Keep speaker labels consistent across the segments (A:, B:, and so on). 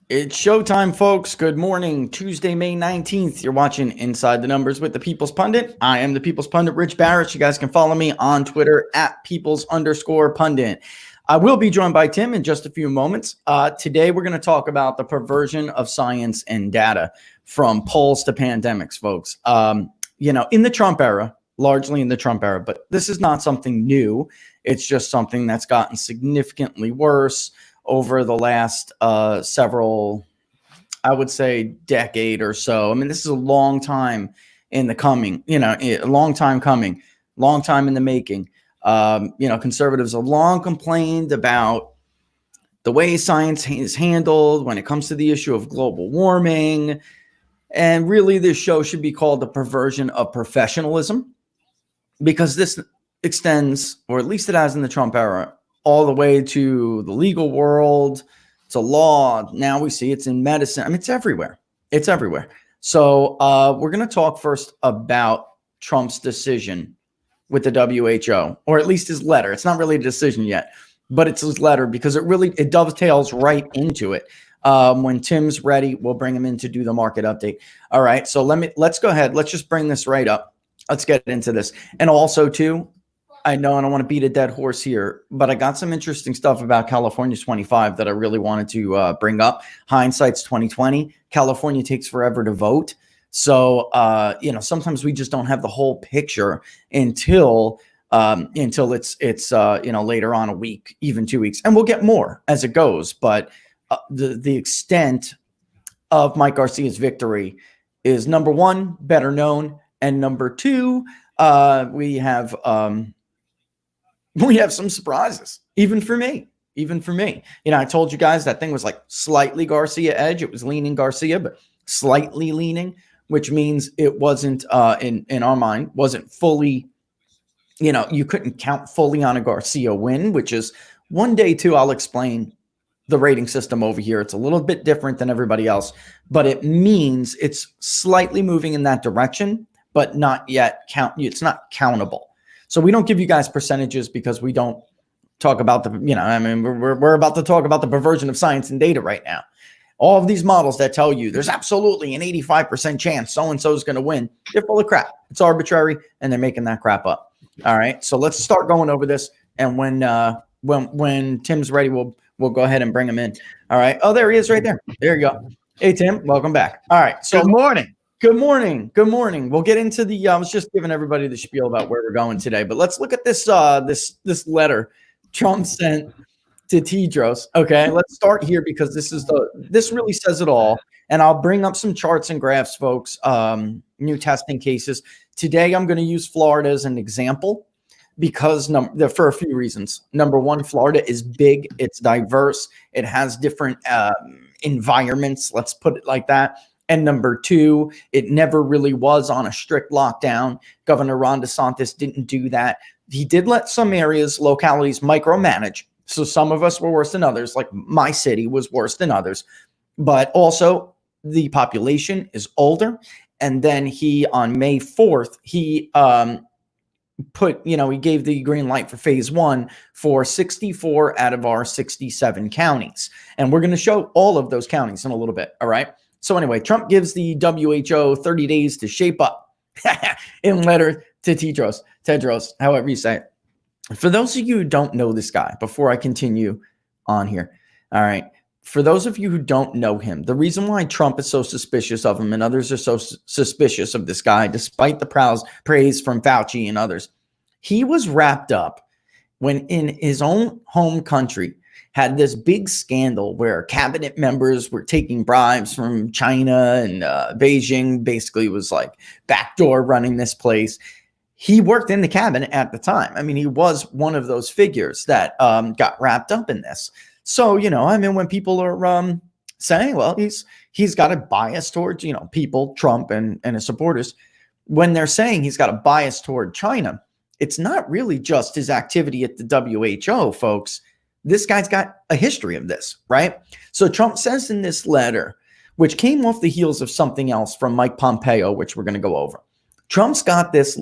A: It's showtime, folks. Good morning. Tuesday, May 19th. You're watching Inside the Numbers with the People's Pundit. I am the People's Pundit, Rich Barrett. You guys can follow me on Twitter at Peoples_Pundit. I will be joined by Tim in just a few moments. Today, we're going to talk about the perversion of science and data from polls to pandemics, folks. In the Trump era, largely in the Trump era, but this is not something new. It's just something that's gotten significantly worse over the last several, I would say, decade or so. I mean, this is a long time in the coming, a long time coming, long time in the making. Conservatives have long complained about the way science is handled when it comes to the issue of global warming. And really, this show should be called the perversion of professionalism, because this extends, or at least it has in the Trump era, all the way to the legal world, to law. Now we see it's in medicine. I mean, it's everywhere. It's everywhere. So we're going to talk first about Trump's decision with the WHO, or at least his letter. It's not really a decision yet, but it's his letter, because it dovetails right into it. When Tim's ready, we'll bring him in to do the market update. All right. So let's go ahead. Let's just bring this right up. Let's get into this. And also, too, I know I don't want to beat a dead horse here, but I got some interesting stuff about California 25 that I really wanted to bring up. Hindsight's 2020. California takes forever to vote. So, sometimes we just don't have the whole picture until it's later on a week, even 2 weeks. And we'll get more as it goes. But the extent of Mike Garcia's victory is, number one, better known. And number two, we have some surprises, even for me. I told you guys that thing was like slightly Garcia edge. It was leaning Garcia, but slightly leaning, which means it wasn't, in our mind, wasn't fully, you couldn't count fully on a Garcia win, which is one day too. I'll explain the rating system over here. It's a little bit different than everybody else, but it means it's slightly moving in that direction, but not yet it's not countable. So we don't give you guys percentages, because we don't talk about we're about to talk about the perversion of science and data right now. All of these models that tell you there's absolutely an 85% chance so-and-so is going to win, they're full of crap. It's arbitrary, and they're making that crap up. All right. So let's start going over this. And when Tim's ready, we'll go ahead and bring him in. All right. Oh, there he is right there. There you go. Hey, Tim, welcome back. All right. So
B: good morning.
A: Good morning. Good morning. We'll get into the. I was just giving everybody the spiel about where we're going today, but let's look at this. This letter Trump sent to Tedros. Okay, let's start here, because this really says it all. And I'll bring up some charts and graphs, folks. New testing cases today. I'm going to use Florida as an example, because for a few reasons. Number one, Florida is big. It's diverse. It has different environments. Let's put it like that. And number two, it never really was on a strict lockdown. Governor Ron DeSantis didn't do that. He did let some areas, localities, micromanage. So some of us were worse than others, like my city was worse than others. But also, the population is older. And then on May 4th, he he gave the green light for phase one for 64 out of our 67 counties. And we're going to show all of those counties in a little bit. All right. So anyway, Trump gives the WHO 30 days to shape up in letter to Tedros, however you say it. For those of you who don't know this guy, before I continue on here, all right, for those of you who don't know him, the reason why Trump is so suspicious of him and others are so suspicious of this guy, despite the praise from Fauci and others, he was wrapped up when in his own home country had this big scandal where cabinet members were taking bribes from China, and Beijing basically was like backdoor running this place. He worked in the cabinet at the time. I mean, he was one of those figures that got wrapped up in this. So, when people are saying, well, he's got a bias towards, people, Trump and his supporters, when they're saying he's got a bias toward China, it's not really just his activity at the WHO, folks. This guy's got a history of this, right? So Trump says in this letter, which came off the heels of something else from Mike Pompeo, which we're going to go over. Trump's got this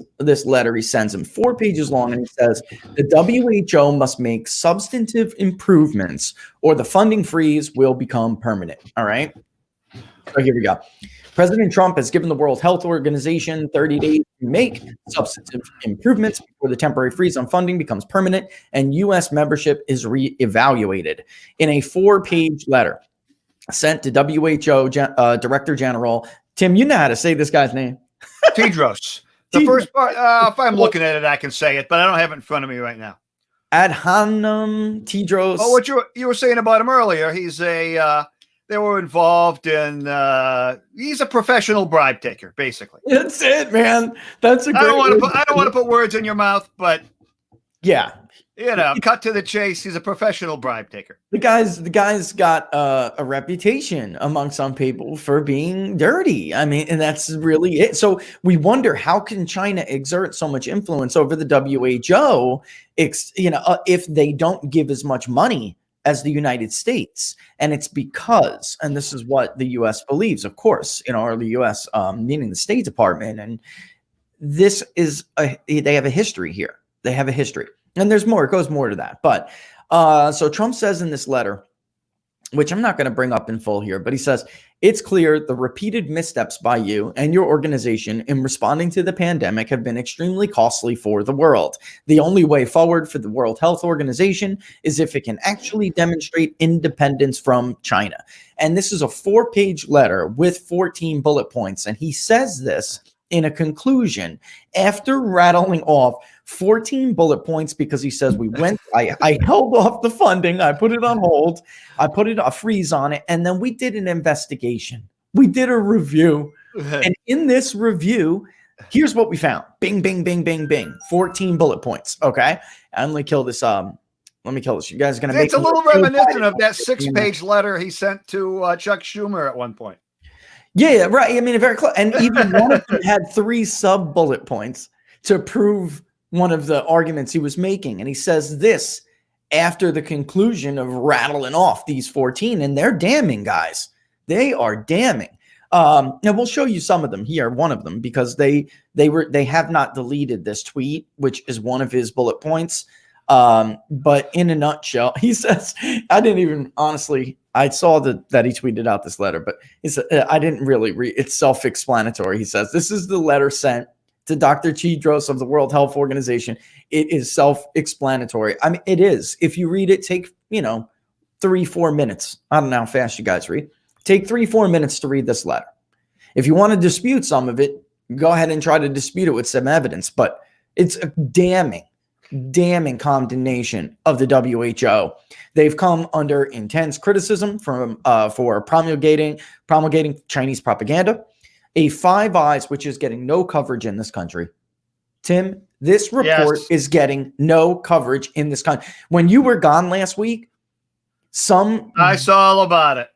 A: letter he sends him 4 pages long, and he says the WHO must make substantive improvements or the funding freeze will become permanent. All right. So here we go. President Trump has given the World Health Organization 30 days to make substantive improvements before the temporary freeze on funding becomes permanent and U.S. membership is reevaluated. In a 4-page letter sent to WHO Director General, Tim, you know how to say this guy's name.
B: Tedros. The first part, if I'm looking at it, I can say it, but I don't have it in front of me right now.
A: Adhanom Tedros.
B: Oh, what you were saying about him earlier? He's they were involved in. He's a professional bribe taker, basically.
A: That's it, man. That's a great.
B: I don't want to put words in your mouth, but
A: yeah.
B: Cut to the chase. He's a professional bribe taker.
A: The guy's got a reputation among some people for being dirty. I mean, and that's really it. So we wonder, how can China exert so much influence over the WHO, if they don't give as much money as the United States? And it's because, and this is what the U.S. believes, of course, or the U.S. Meaning the State Department, and this is they have a history here. They have a history. And there's more. It goes more to that. But so Trump says in this letter, which I'm not going to bring up in full here, but he says, it's clear the repeated missteps by you and your organization in responding to the pandemic have been extremely costly for the world. The only way forward for the World Health Organization is if it can actually demonstrate independence from China. And this is a 4-page letter with 14 bullet points. And he says this in a conclusion after rattling off 14 bullet points, because he says I held off the funding, I put it on hold, I put a freeze on it, and then we did an investigation. We did a review. And in this review, here's what we found. Bing, bing, bing, bing, bing. 14 bullet points. Okay. And let me kill this. You guys are going to make
B: it's a little reminiscent of that 6-page letter he sent to Chuck Schumer at one point.
A: Yeah, right. I mean, very close. And even one of them had 3 sub bullet points to prove one of the arguments he was making. And he says this after the conclusion of rattling off these 14, and they're damning, guys. They are damning. Now we'll show you some of them here, one of them, because they have not deleted this tweet, which is one of his bullet points. But in a nutshell, he says, I didn't even honestly, I saw that he tweeted out this letter, but I didn't really read. It's self-explanatory. He says, this is the letter sent to Dr. Tedros of the World Health Organization. It is self-explanatory. I mean, it is. If you read it, take, 3-4 minutes. I don't know how fast you guys read. Take 3-4 minutes to read this letter. If you want to dispute some of it, go ahead and try to dispute it with some evidence, but it's a damning condemnation of the WHO. They've come under intense criticism for promulgating Chinese propaganda. A Five Eyes, which is getting no coverage in this country. Tim, this report is getting no coverage in this country. When you were gone last week,
B: I saw all about it.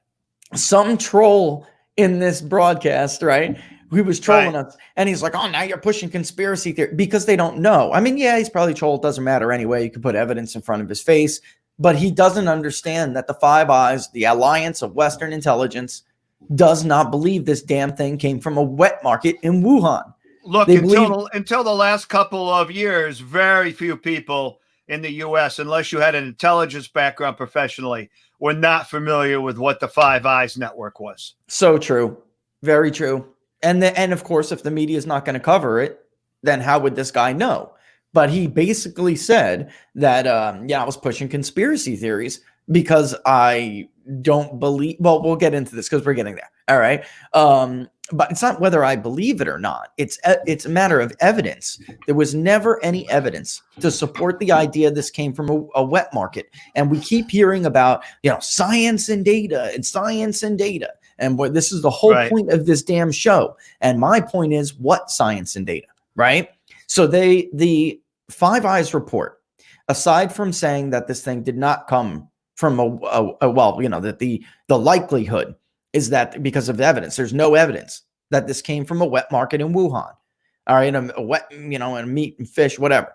A: Some troll in this broadcast, right? He was trolling us, and he's like, oh, now you're pushing conspiracy theory, because they don't know. I mean, yeah, he's probably trolled. Doesn't matter anyway. You can put evidence in front of his face, but he doesn't understand that the Five Eyes, the alliance of Western intelligence, does not believe this damn thing came from a wet market in Wuhan.
B: Look, until the last couple of years, very few people in the U.S., unless you had an intelligence background professionally, were not familiar with what the Five Eyes network was. So true. Very true. And of course, if the media is not going to cover it, then how would this guy know? But he basically said that, I was pushing conspiracy theories because I don't believe, well, we'll get into this because we're getting there. All right. But it's not whether I believe it or not. It's a matter of evidence. There was never any evidence to support the idea this came from a wet market. And we keep hearing about, science and data and science and data. And what this is the whole point of this damn show. And my point is, what science and data, right? So the Five Eyes report, aside from saying that this thing did not come from that the likelihood is that because of the evidence, there's no evidence that this came from a wet market in Wuhan. All right, a wet, and meat and fish, whatever.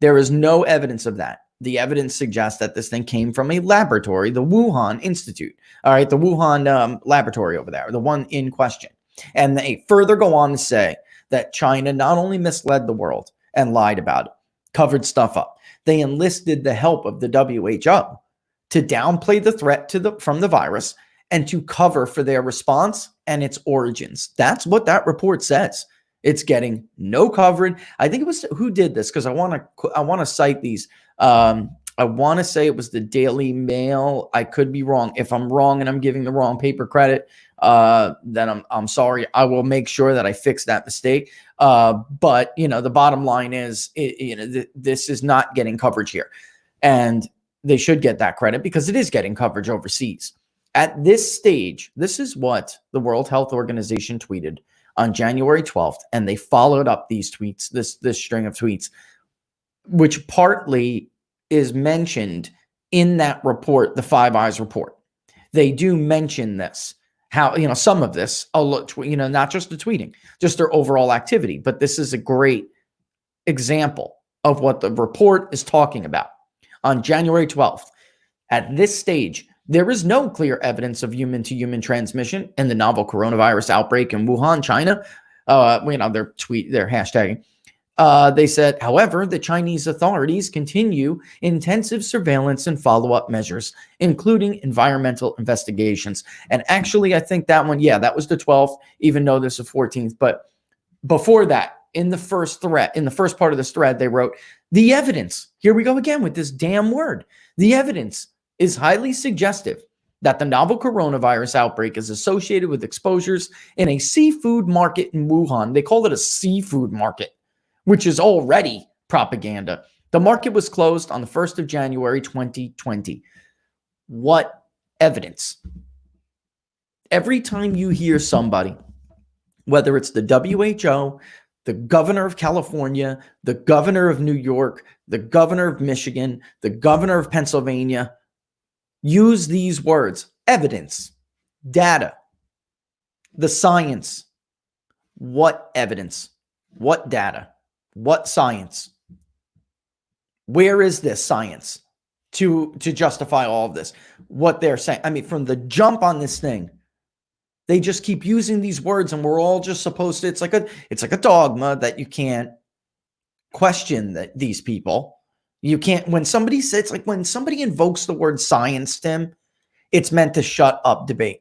B: There is no evidence of that. The evidence suggests that this thing came from a laboratory, the Wuhan Institute. All right, the Wuhan laboratory over there, the one in question. And they further go on to say
A: that China not only misled the world and lied about it, covered stuff up, they enlisted the help of the WHO to downplay the threat from the virus and to cover for their response and its origins. That's what that report says. It's getting no coverage. I think it was who did this, because I want to cite these. I want to say it was the Daily Mail. I could be wrong. If I'm wrong and I'm giving the wrong paper credit, then I'm sorry. I will make sure that I fix that mistake. But the bottom line is, this is not getting coverage here, and they should get that credit because it is getting coverage overseas. At this stage, this is what the World Health Organization tweeted on January 12th, and they followed up these tweets, this string of tweets, which partly is mentioned in that report, the Five Eyes report. They do mention this, how, some of this, not just the tweeting, just their overall activity. But this is a great example of what the report is talking about. On January 12th, at this stage, there is no clear evidence of human-to-human transmission in the novel coronavirus outbreak in Wuhan, China. They're hashtagging. They said, however, the Chinese authorities continue intensive surveillance and follow-up measures, including environmental investigations. And actually, I think that one, that was the 12th, even though this is the 14th. But before that, in the first part of this thread, they wrote, the evidence, here we go again with this damn word, the evidence is highly suggestive that the novel coronavirus outbreak is associated with exposures in a seafood market in Wuhan. They call it a seafood market, which is already propaganda. The market was closed on the 1st of January, 2020. What evidence? Every time you hear somebody, whether it's the WHO, the governor of California, the governor of New York, the governor of Michigan, the governor of Pennsylvania, use these words: evidence, data, the science. What evidence? What data? What science? Where is this science to justify all of this? What they're saying. I mean, from the jump on this thing, they just keep using these words, and we're all just supposed to. It's like a dogma that you can't question these people. You can't, when somebody says, it's like when somebody invokes the word science, Tim, it's meant to shut up debate.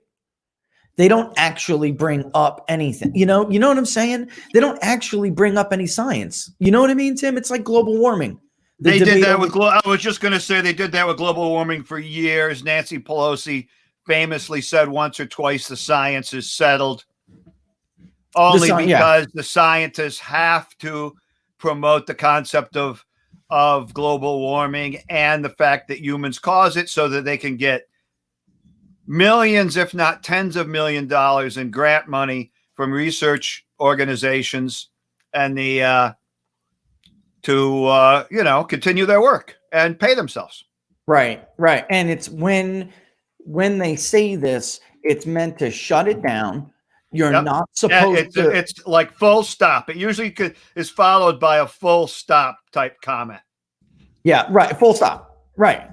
A: They don't actually bring up anything. You know what I'm saying? They don't actually bring up any science. You know what I mean, Tim? It's like global warming.
B: They did that with, I was just going to say, they did that with global warming for years. Nancy Pelosi famously said once or twice, the science is settled. Only because the scientists have to promote the concept of global warming and the fact that humans cause it, so that they can get millions, if not tens of $millions in grant money from research organizations and to continue their work and pay themselves.
A: Right. And it's when they say this, it's meant to shut it down. You're not supposed to.
B: It's like full stop. It usually is followed by a full stop type comment.
A: Yeah, right. Full stop. Right.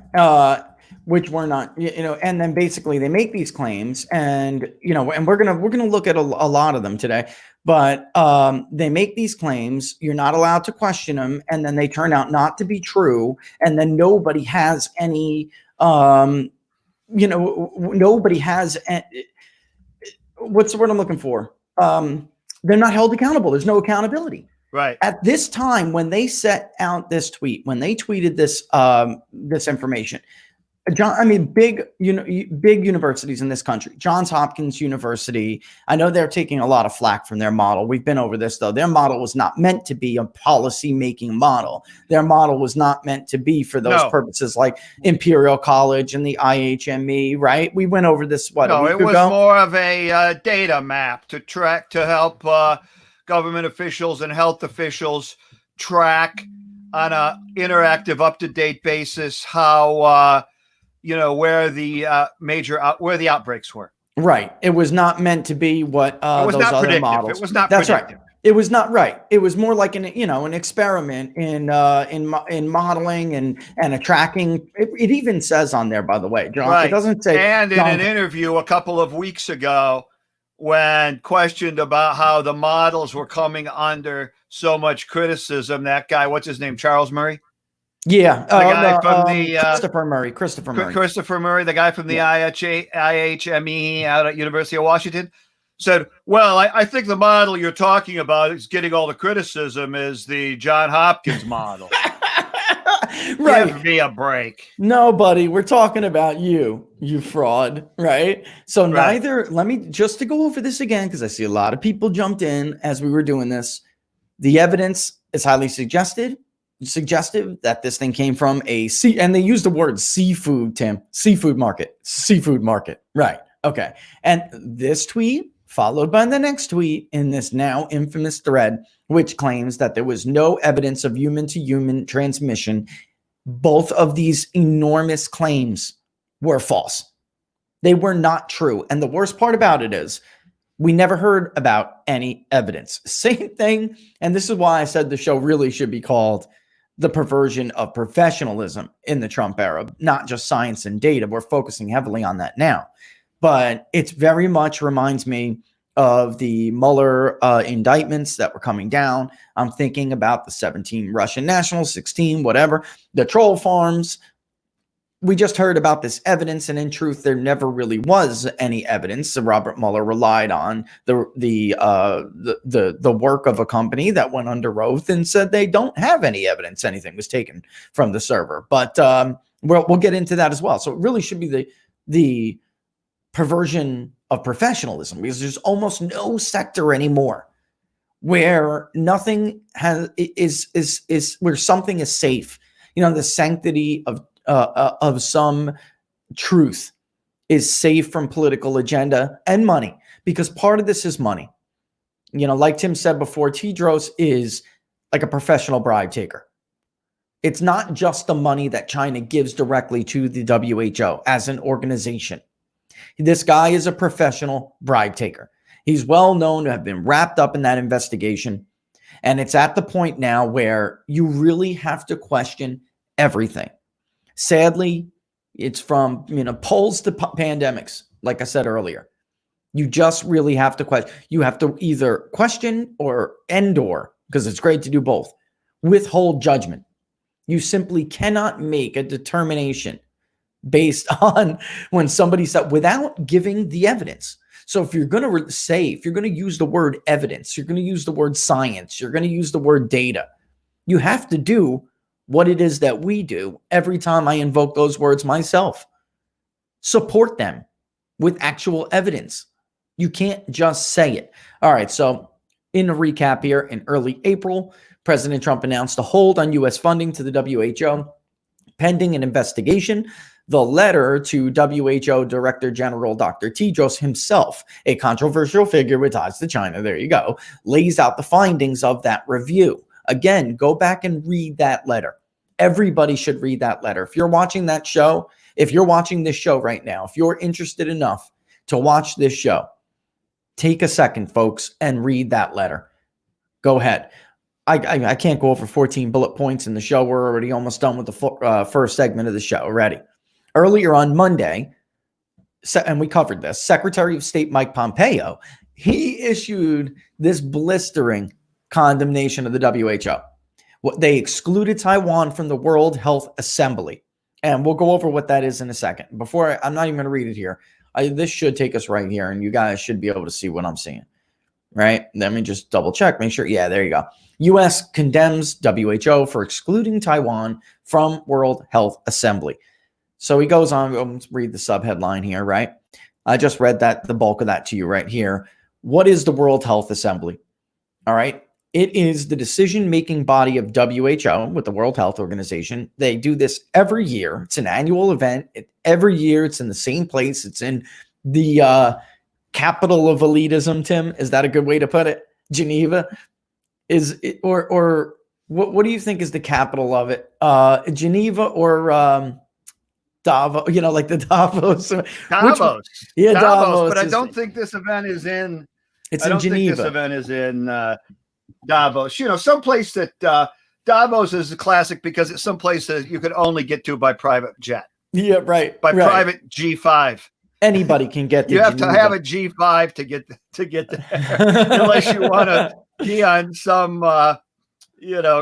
A: Which we're not, and then basically they make these claims, and, and we're going to look at a lot of them today, but they make these claims. You're not allowed to question them. And then they turn out not to be true. And then nobody has any, nobody has, what's the word I'm looking for? They're not held accountable. There's no accountability.
B: Right.
A: At this time, when they set out this tweet, when they tweeted this this information, big universities in this country, Johns Hopkins University, I know they're taking a lot of flack from their model. We've been over this, though. Their model was not meant to be a policy-making model. Their model was not meant to be for those purposes, like Imperial College and the IHME, right? We went over this, a week ago?
B: No, it was more of a data map to help government officials and health officials track on a interactive, up-to-date basis how where the where the outbreaks were.
A: Right. It was not meant to be what those other models.
B: It was not.
A: That's predictive. Right. It was not right. It was more like an experiment in modeling and a tracking. It even says on there, by the way, John. Right. It doesn't say.
B: And in an interview a couple of weeks ago, when questioned about how the models were coming under so much criticism. That guy, what's his name? Charles Murray?
A: Yeah.
B: The guy from the
A: Christopher Murray.
B: Christopher Murray, the guy from the IHME out at University of Washington, said, well, I think the model you're talking about is getting all the criticism is the John Hopkins model.
A: Right.
B: Give me a break.
A: No, buddy, we're talking about you fraud, right? So let me just to go over this again, because I see a lot of people jumped in as we were doing this. The evidence is highly suggestive that this thing came from and they used the word seafood, Tim, seafood market, right? Okay. And this tweet followed by the next tweet in this now infamous thread, which claims that there was no evidence of human-to-human transmission. Both of these enormous claims were false. They were not true. And the worst part about it is we never heard about any evidence. Same thing. And this is why I said the show really should be called The Perversion of Professionalism in the Trump era, not just science and data. We're focusing heavily on that now. But it very much reminds me of the Mueller indictments that were coming down. I'm thinking about the 17 Russian nationals, 16, whatever, the troll farms. We just heard about this evidence, and in truth, there never really was any evidence. So Robert Mueller relied on the work of a company that went under oath and said they don't have any evidence anything was taken from the server. But we'll get into that as well. So it really should be the perversion of professionalism, because there's almost no sector anymore where nothing is where something is safe. You know, the sanctity of some truth is safe from political agenda and money, because part of this is money. You know, like Tim said before, Tedros is like a professional bribe taker. It's not just the money that China gives directly to the WHO as an organization. This guy is a professional bribe taker. He's well known to have been wrapped up in that investigation. And it's at the point now where you really have to question everything. Sadly, it's from, polls to pandemics, like I said earlier. You just really have to question. You have to either question or because it's great to do both, withhold judgment. You simply cannot make a determination based on when somebody said without giving the evidence. So if you're going to if you're going to use the word evidence, you're going to use the word science, you're going to use the word data, you have to do what it is that we do every time I invoke those words myself. Support them with actual evidence. You can't just say it. All right. So in a recap here, in early April, President Trump announced a hold on U.S. funding to the WHO pending an investigation. The letter to WHO Director General Dr. Tedros himself, a controversial figure with ties to China, there you go, lays out the findings of that review. Again, go back and read that letter. Everybody should read that letter. If you're watching that show, if you're watching this show right now, if you're interested enough to watch this show, take a second, folks, and read that letter. Go ahead. I can't go over 14 bullet points in the show. We're already almost done with the first segment of the show already. Earlier on Monday, and we covered this, Secretary of State Mike Pompeo, he issued this blistering condemnation of the WHO. They excluded Taiwan from the World Health Assembly. And we'll go over what that is in a second. I'm not even going to read it here. This should take us right here, and you guys should be able to see what I'm seeing. Right? Let me just double check, make sure. Yeah, there you go. U.S. condemns WHO for excluding Taiwan from World Health Assembly. So he goes on, let's read the subheadline here, right? I just read the bulk of that to you right here. What is the World Health Assembly? All right. It is the decision-making body of WHO with the World Health Organization. They do this every year. It's an annual event. Every year it's in the same place. It's in the capital of elitism, Tim. Is that a good way to put it? Geneva? Is it, or what do you think is the capital of it? Geneva or Davos, like the Davos.
B: Davos.
A: Yeah, Davos.
B: But I don't think this event is in.
A: It's in Geneva.
B: This event is in Davos. Someplace that Davos is a classic because it's someplace that you could only get to by private jet.
A: Yeah, right.
B: Private G5.
A: Anybody can get to
B: You have
A: Geneva.
B: to have a G5 to get there, unless you want to be on some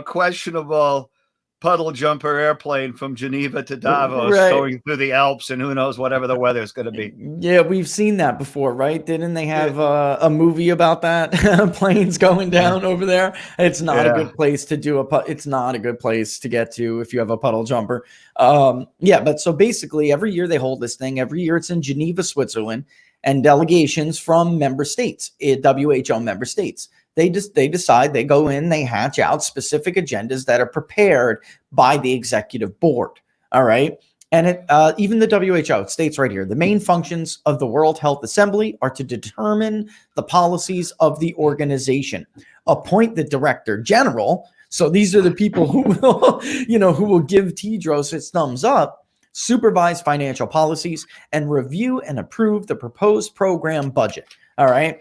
B: questionable puddle jumper airplane from Geneva to Davos, going through the Alps, and who knows whatever the weather is going to be.
A: Yeah, we've seen that before, right? Didn't they have a movie about that? Planes going down over there. It's not a good place to do it's not a good place to get to if you have a puddle jumper. But so basically every year they hold this thing. Every year it's in Geneva, Switzerland, and delegations from member states, WHO member states. They decide, they go in, they hatch out specific agendas that are prepared by the executive board. All right. And even the WHO, it states right here, the main functions of the World Health Assembly are to determine the policies of the organization, appoint the director general. So these are the people who will, who will give Tedros its thumbs up, supervise financial policies, and review and approve the proposed program budget. All right.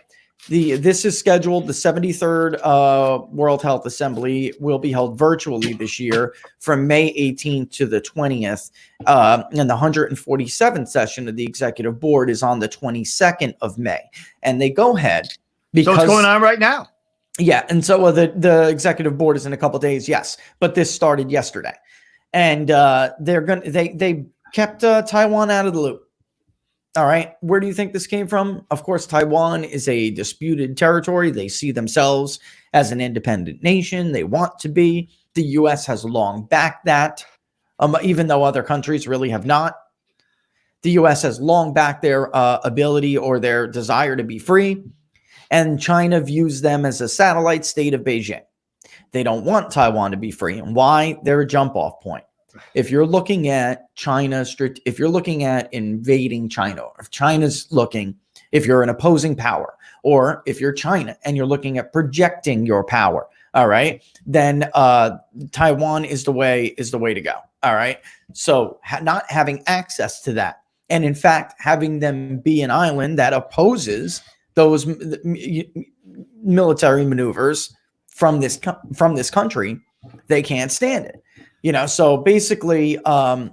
A: This is scheduled. The 73rd World Health Assembly will be held virtually this year from May 18th to the 20th. And the 147th session of the executive board is on the 22nd of May. And they go ahead because
B: so it's going on right now.
A: Yeah. And so the executive board is in a couple of days. Yes. But this started yesterday. And they kept Taiwan out of the loop. All right. Where do you think this came from? Of course, Taiwan is a disputed territory. They see themselves as an independent nation. They want to be. The U.S. has long backed that, even though other countries really have not. The U.S. has long backed their ability or their desire to be free. And China views them as a satellite state of Beijing. They don't want Taiwan to be free. And why? They're a jump off point. If you're looking at China, if you're looking at invading China, if you're an opposing power, or if you're China and you're looking at projecting your power, all right, then Taiwan is the way to go. All right. So not having access to that, and in fact, having them be an island that opposes those military maneuvers from this country, they can't stand it. So basically, and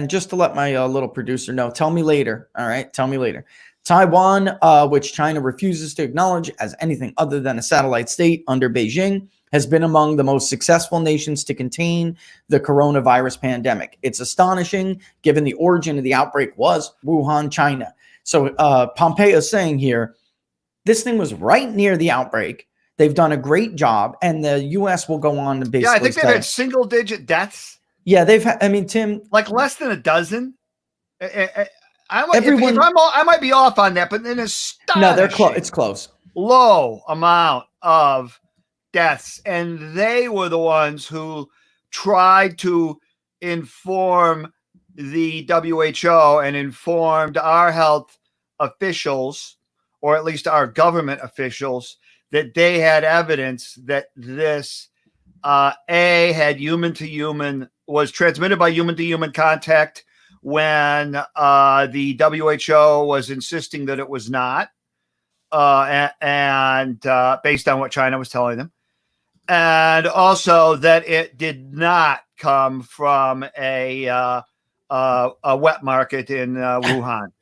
A: just to let my little producer know, tell me later. All right. Tell me later. Taiwan, which China refuses to acknowledge as anything other than a satellite state under Beijing, has been among the most successful nations to contain the coronavirus pandemic. It's astonishing given the origin of the outbreak was Wuhan, China. So Pompeo is saying here, this thing was right near the outbreak. They've done a great job, and the U.S. will go on to basically.
B: Yeah, I think they've had single-digit deaths.
A: Yeah, they've had. I mean, Tim,
B: like less than a dozen. I might be off on that, but then
A: no, they're close. It's close.
B: Low amount of deaths, and they were the ones who tried to inform the WHO and informed our health officials, or at least our government officials, that they had evidence that this had was transmitted by human to human contact when the WHO was insisting that it was not, and based on what China was telling them, and also that it did not come from a wet market in Wuhan.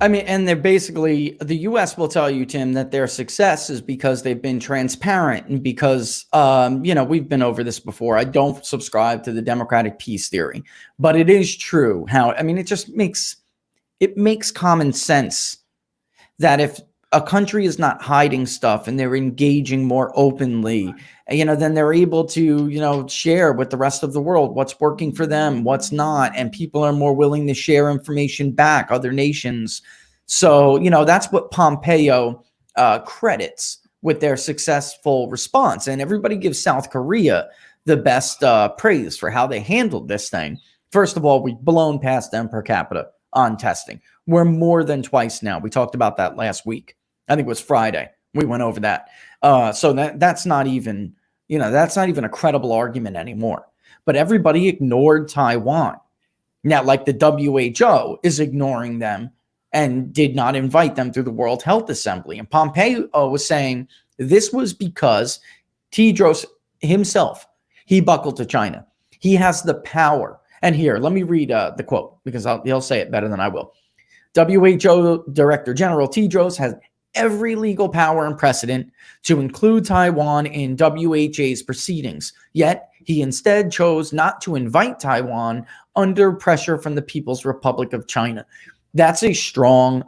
A: I mean, and they're basically, the U.S. will tell you, Tim, that their success is because they've been transparent and because, we've been over this before. I don't subscribe to the democratic peace theory, but it is true it makes common sense that if a country is not hiding stuff and they're engaging more openly, then they're able to, share with the rest of the world what's working for them, what's not. And people are more willing to share information back, other nations. So, that's what Pompeo credits with their successful response. And everybody gives South Korea the best praise for how they handled this thing. First of all, we've blown past them per capita on testing. We're more than twice now. We talked about that last week. I think it was Friday. We went over that. So that's not even, a credible argument anymore. But everybody ignored Taiwan. Now, like the WHO is ignoring them and did not invite them through the World Health Assembly. And Pompeo was saying this was because Tedros himself, he buckled to China. He has the power. And here, let me read the quote because he'll say it better than I will. WHO Director General Tedros has every legal power and precedent to include Taiwan in WHA's proceedings, yet he instead chose not to invite Taiwan under pressure from the People's Republic of China. That's a strong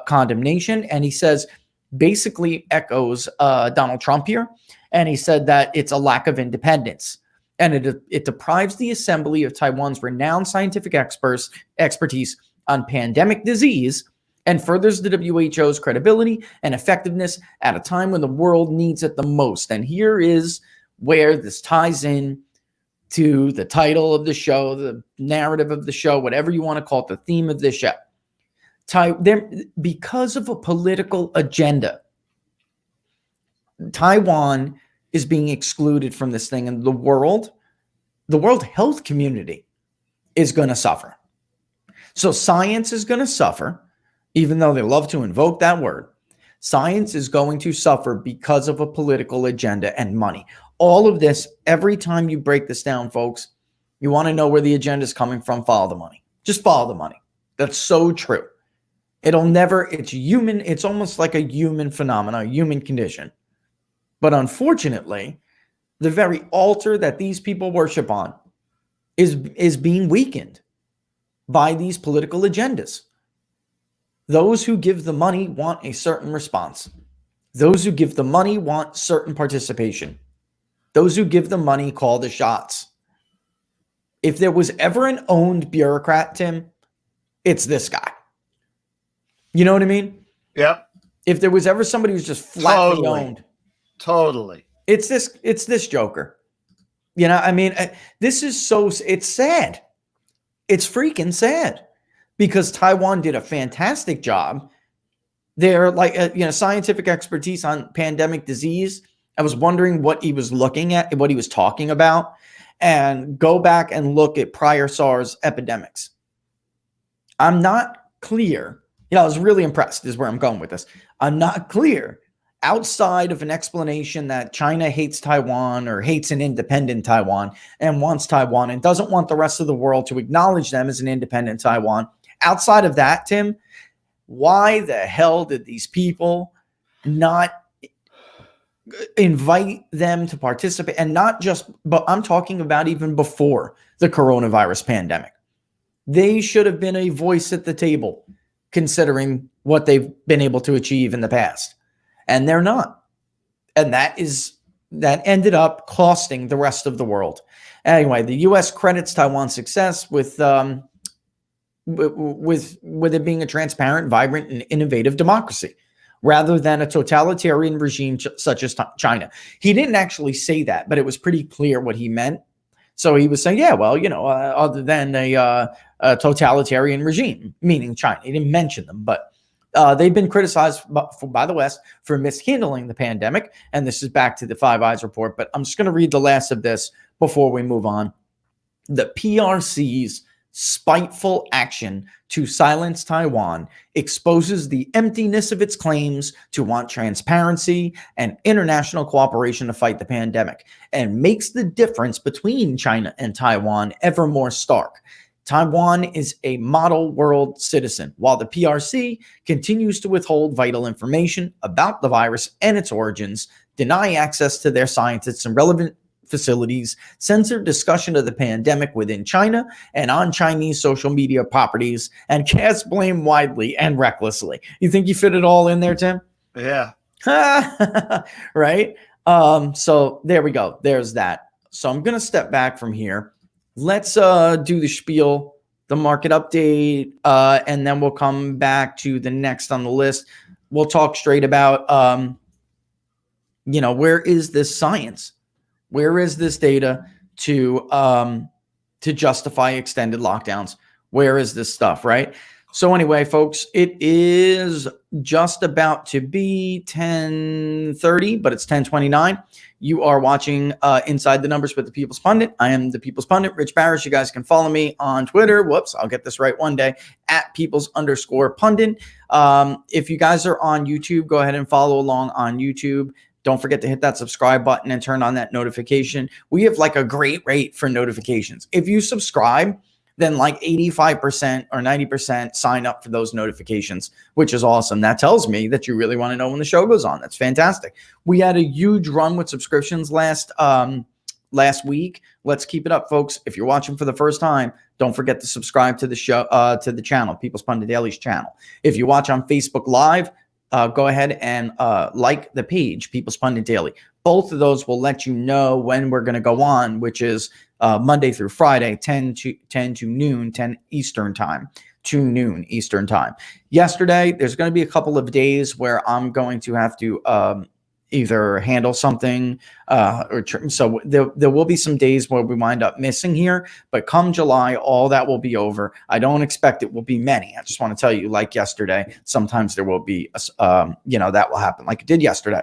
A: condemnation, and he says basically echoes Donald Trump here, and he said that it's a lack of independence, and it deprives the assembly of Taiwan's renowned scientific expertise on pandemic disease and furthers the WHO's credibility and effectiveness at a time when the world needs it the most. And here is where this ties in to the title of the show, the narrative of the show, whatever you want to call it, the theme of this show. Because of a political agenda, Taiwan is being excluded from this thing, and the World Health Community is going to suffer. So science is going to suffer, even though they love to invoke that word. Science is going to suffer because of a political agenda and money. All of this, every time you break this down, folks, you want to know where the agenda is coming from, follow the money. Just follow the money. That's so true. It's human. It's almost like a human phenomenon, a human condition. But unfortunately, the very altar that these people worship on is being weakened by these political agendas. Those who give the money want a certain response. Those who give the money want certain participation. Those who give the money call the shots. If there was ever an owned bureaucrat, Tim, it's this guy. You know what I mean?
B: Yep.
A: If there was ever somebody who's just flatly owned.
B: Totally.
A: It's this Joker. You know, I mean, it's sad. It's freaking sad because Taiwan did a fantastic job. They're like, scientific expertise on pandemic disease. I was wondering what he was looking at, what he was talking about, and go back and look at prior SARS epidemics. I'm not clear. I was really impressed is where I'm going with this. I'm not clear outside of an explanation that China hates Taiwan or hates an independent Taiwan and wants Taiwan and doesn't want the rest of the world to acknowledge them as an independent Taiwan. Outside of that, Tim, why the hell did these people not invite them to participate? And not just, but I'm talking about even before the coronavirus pandemic. They should have been a voice at the table considering what they've been able to achieve in the past. And they're not. And that ended up costing the rest of the world. Anyway, the U.S. credits Taiwan's success with it being a transparent, vibrant, and innovative democracy, rather than a totalitarian regime such as China. He didn't actually say that, but it was pretty clear what he meant. So he was saying, yeah, well, other than a totalitarian regime, meaning China. He didn't mention them, but they've been criticized by the West for mishandling the pandemic. And this is back to the Five Eyes report, but I'm just going to read the last of this before we move on. The PRC's spiteful action to silence Taiwan exposes the emptiness of its claims to want transparency and international cooperation to fight the pandemic, and makes the difference between China and Taiwan ever more stark. Taiwan is a model world citizen, while the PRC continues to withhold vital information about the virus and its origins, deny access to their scientists and relevant facilities, censor discussion of the pandemic within China and on Chinese social media properties, and cast blame widely and recklessly. You think you fit it all in there, Tim?
B: Yeah.
A: Right? So there we go. There's that. So I'm going to step back from here. Let's do the spiel, the market update, and then we'll come back to the next on the list. We'll talk straight about, where is this science? Where is this data to justify extended lockdowns? Where is this stuff, right? So anyway, folks, it is just about to be 10:30, but it's 10:29. You are watching Inside the Numbers with the People's Pundit. I am the People's Pundit, Rich Barris. You guys can follow me on Twitter. Whoops, I'll get this right one day, at Peoples_Pundit. If you guys are on YouTube, go ahead and follow along on YouTube. Don't forget to hit that subscribe button and turn on that notification. We have like a great rate for notifications. If you subscribe, then like 85% or 90% sign up for those notifications, which is awesome. That tells me that you really want to know when the show goes on. That's fantastic. We had a huge run with subscriptions last week. Let's keep it up, folks. If you're watching for the first time, don't forget to subscribe to the show, to the channel, People's Pundit Daily's channel. If you watch on Facebook Live, go ahead and like the page, People's Pundit Daily. Both of those will let you know when we're going to go on, which is Monday through Friday, 10 to noon, 10 Eastern time, to noon Eastern time. Yesterday, there's going to be a couple of days where I'm going to have to either handle something so there will be some days where we wind up missing here, but come July, all that will be over. I don't expect it will be many. I just want to tell you, like yesterday, sometimes there will be, that will happen like it did yesterday.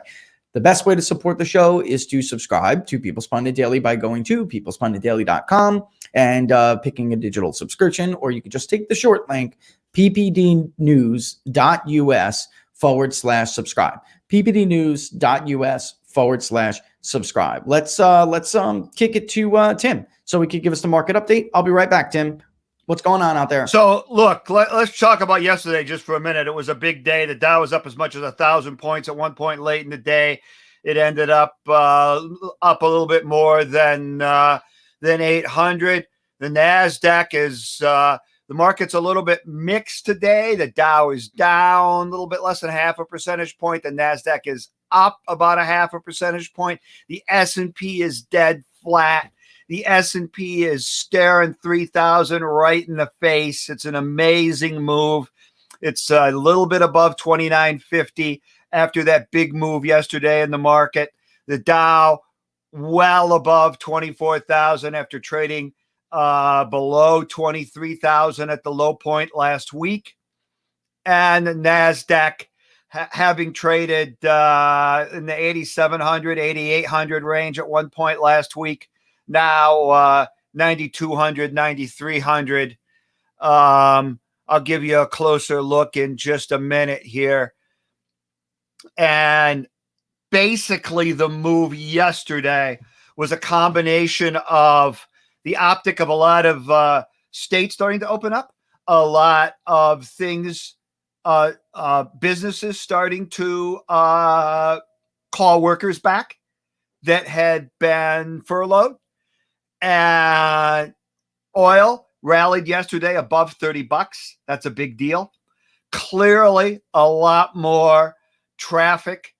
A: The best way to support the show is to subscribe to People's Pundit Daily by going to peoplespunditdaily.com and picking a digital subscription, or you could just take the short link, ppdnews.us/subscribe. ppdnews.us/subscribe. Let's kick it to Tim so he could give us the market update. I'll be right back, Tim. What's going on out there?
B: So look, let's talk about yesterday just for a minute. It was a big day. The Dow was up as much as 1,000 points at one point late in the day. It ended up a little bit more than 800. The NASDAQ is the market's a little bit mixed today. The Dow is down a little bit less than half a percentage point. The NASDAQ is up about a half a percentage point. The S&P is dead flat. The S&P is staring 3,000 right in the face. It's an amazing move. It's a little bit above 2950 after that big move yesterday in the market. The Dow well above 24,000 after trading below 23,000 at the low point last week. And the NASDAQ having traded in the 8,700, 8,800 range at one point last week. Now 9,200, 9,300. I'll give you a closer look in just a minute here. And basically the move yesterday was a combination of the optic of a lot of states starting to open up, a lot of things, businesses starting to call workers back that had been furloughed. And oil rallied yesterday above $30. That's a big deal. Clearly a lot more traffic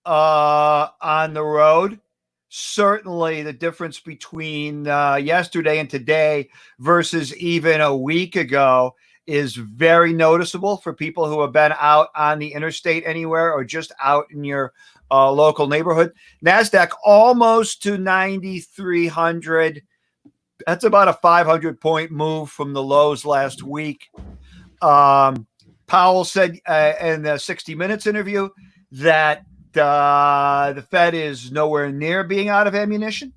B: on the road. Certainly the difference between yesterday and today versus even a week ago is very noticeable for people who have been out on the interstate anywhere or just out in your local neighborhood. NASDAQ almost to 9,300. That's about a 500-point move from the lows last week. Powell said in the 60 Minutes interview that the Fed is nowhere near being out of ammunition,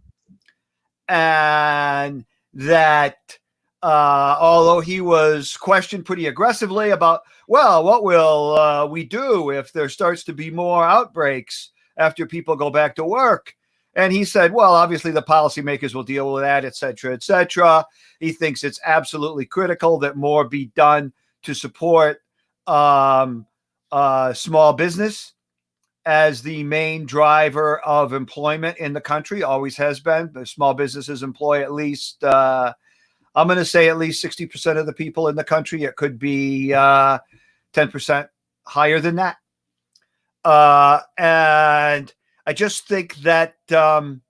B: and that although he was questioned pretty aggressively about, well, what will we do if there starts to be more outbreaks after people go back to work? And he said, well, obviously the policymakers will deal with that, et cetera, et cetera. He thinks it's absolutely critical that more be done to support small business as the main driver of employment in the country, always has been. The small businesses employ at least, I'm going to say at least 60% of the people in the country. It could be 10% higher than that. And I just think that, the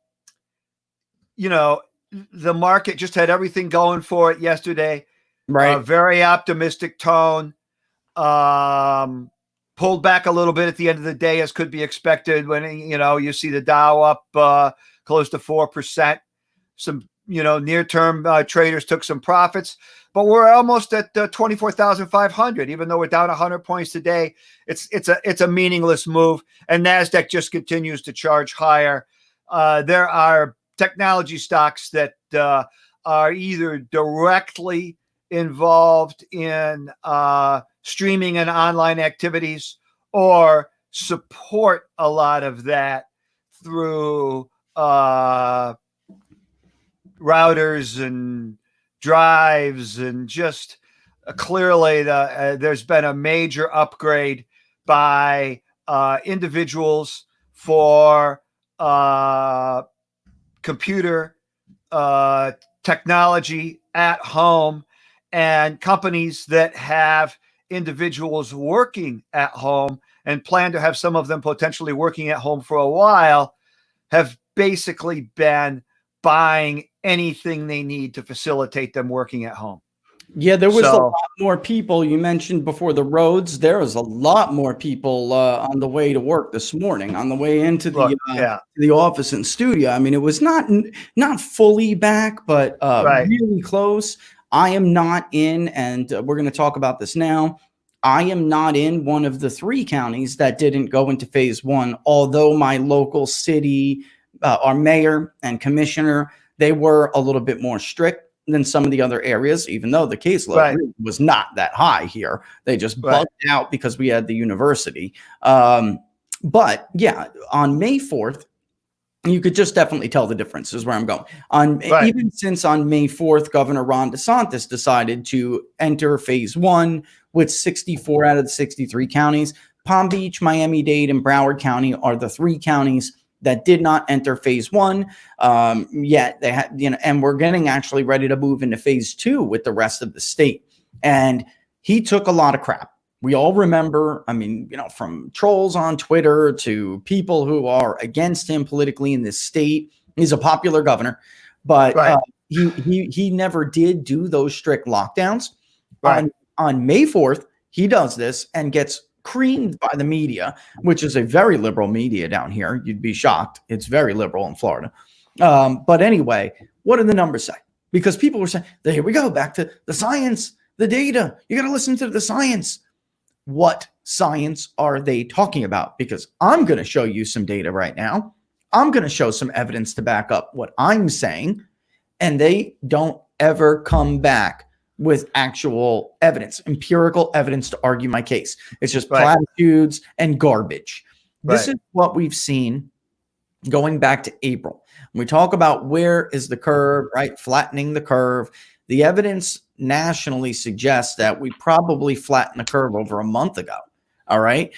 B: market just had everything going for it yesterday.
A: Right.
B: Very optimistic tone. Pulled back a little bit at the end of the day, as could be expected when, you see the Dow up close to 4%. Some, near-term traders took some profits, but we're almost at 24,500, even though we're down 100 points today. It's a meaningless move, and NASDAQ just continues to charge higher. There are technology stocks that are either directly involved in streaming and online activities or support a lot of that through routers and drives, and just clearly there's been a major upgrade by individuals for computer technology at home, and companies that have individuals working at home and plan to have some of them potentially working at home for a while have basically been buying anything they need to facilitate them working at home.
A: Yeah, there was a lot more people. You mentioned before the roads. There was a lot more people on the way to work this morning, on the way into the office and studio. I mean, it was not fully back, but really close. I am not in, and we're going to talk about this now. I am not in one of the 3 counties that didn't go into phase 1, although my local city, our mayor and commissioner, they were a little bit more strict than some of the other areas, even though the caseload really was not that high here. They just bugged out because we had the university. But yeah, on May 4th, you could just definitely tell the difference is where I'm going. Even since on May 4th, Governor Ron DeSantis decided to enter phase 1 with 64 out of the 63 counties. Palm Beach, Miami-Dade, and Broward County are the 3 counties that did not enter phase 1 yet. They had, and we're getting actually ready to move into phase 2 with the rest of the state. And he took a lot of crap. We all remember, I mean, from trolls on Twitter to people who are against him politically in this state. He's a popular governor, but he never did do those strict lockdowns. On May 4th, he does this and gets creamed by the media, which is a very liberal media down here. You'd be shocked. It's very liberal in Florida. But anyway, what do the numbers say? Because people were saying, here we go, back to the science, the data. You got to listen to the science. What science are they talking about? Because I'm going to show you some data right now. I'm going to show some evidence to back up what I'm saying. And they don't ever come back with actual evidence, empirical evidence to argue my case. It's just platitudes and garbage. This is what we've seen going back to April. When we talk about where is the curve, flattening the curve, the evidence nationally suggests that we probably flattened the curve over a month ago. All right.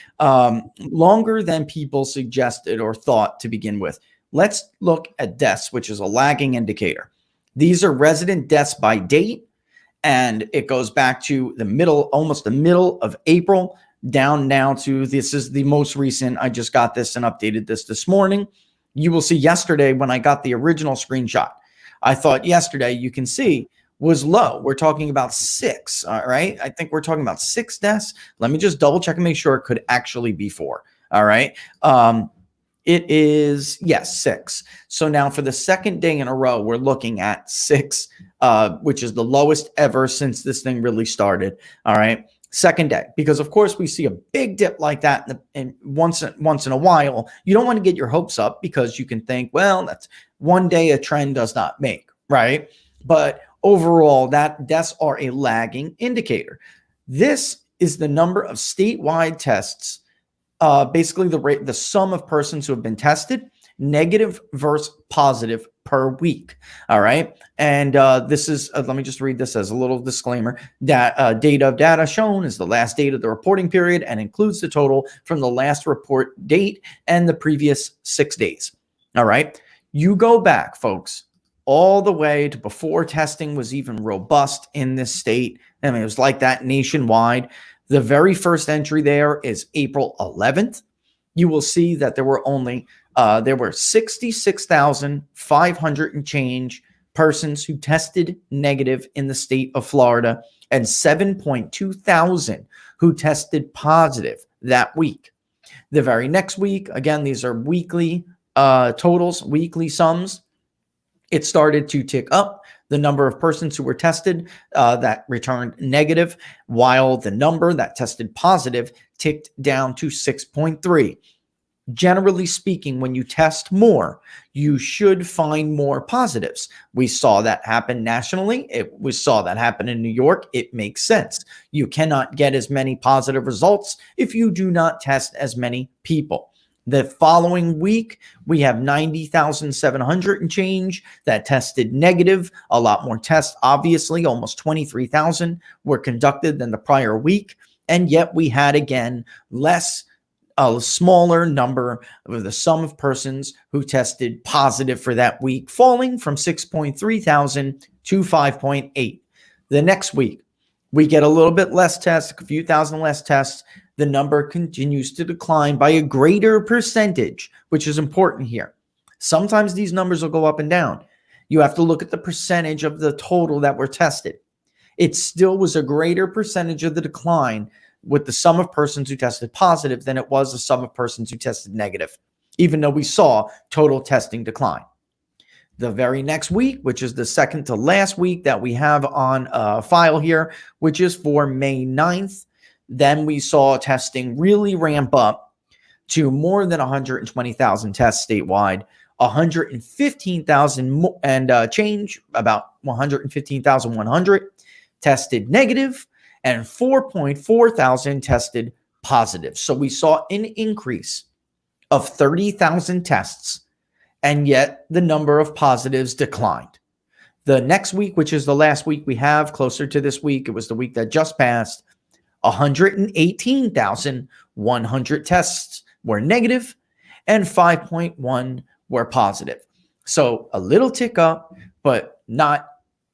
A: Longer than people suggested or thought to begin with. Let's look at deaths, which is a lagging indicator. These are resident deaths by date. And it goes back to almost the middle of April, down now to, this is the most recent. I just got this and updated this morning. You will see yesterday when I got the original screenshot, I thought yesterday, you can see, was low. We're talking about 6, all right? I think we're talking about 6 deaths. Let me just double check and make sure it could actually be 4, all right? It is, yes, 6. So now for the second day in a row, we're looking at 6, which is the lowest ever since this thing really started. All right. Second day, because of course we see a big dip like that and once in a while. You don't want to get your hopes up because you can think, well, that's one day a trend does not make, right? But overall, that deaths are a lagging indicator. This is the number of statewide tests. Basically the sum of persons who have been tested, negative versus positive per week. All right. And this is, let me just read this as a little disclaimer. That data shown is the last date of the reporting period and includes the total from the last report date and the previous 6 days. All right. You go back, folks, all the way to before testing was even robust in this state. I mean, it was like that nationwide. The very first entry there is April 11th. You will see that there were only 66,500 and change persons who tested negative in the state of Florida and 7.2 thousand who tested positive that week. The very next week, again, these are weekly totals, weekly sums. It started to tick up. The number of persons who were tested that returned negative, while the number that tested positive ticked down to 6.3. Generally speaking, when you test more, you should find more positives. We saw that happen nationally. We saw that happen in New York. It makes sense. You cannot get as many positive results if you do not test as many people. The following week, we have 90,700 and change that tested negative. A lot more tests, obviously, almost 23,000 were conducted than the prior week. And yet we had, again, a smaller number of the sum of persons who tested positive for that week, falling from 6.3 thousand to 5.8. The next week, we get a little bit less tests, a few thousand less tests. The number continues to decline by a greater percentage, which is important here. Sometimes these numbers will go up and down. You have to look at the percentage of the total that were tested. It still was a greater percentage of the decline with the sum of persons who tested positive than it was the sum of persons who tested negative, even though we saw total testing decline. The very next week, which is the second to last week that we have on file here, which is for May 9th, then we saw testing really ramp up to more than 120,000 tests statewide, 115,000 and change, about 115,100 tested negative, and 4.4 thousand tested positive. So we saw an increase of 30,000 tests, and yet the number of positives declined. The next week, which is the last week we have closer to this week, it was the week that just passed, 118,100 tests were negative and 5.1 were positive. So a little tick up, but not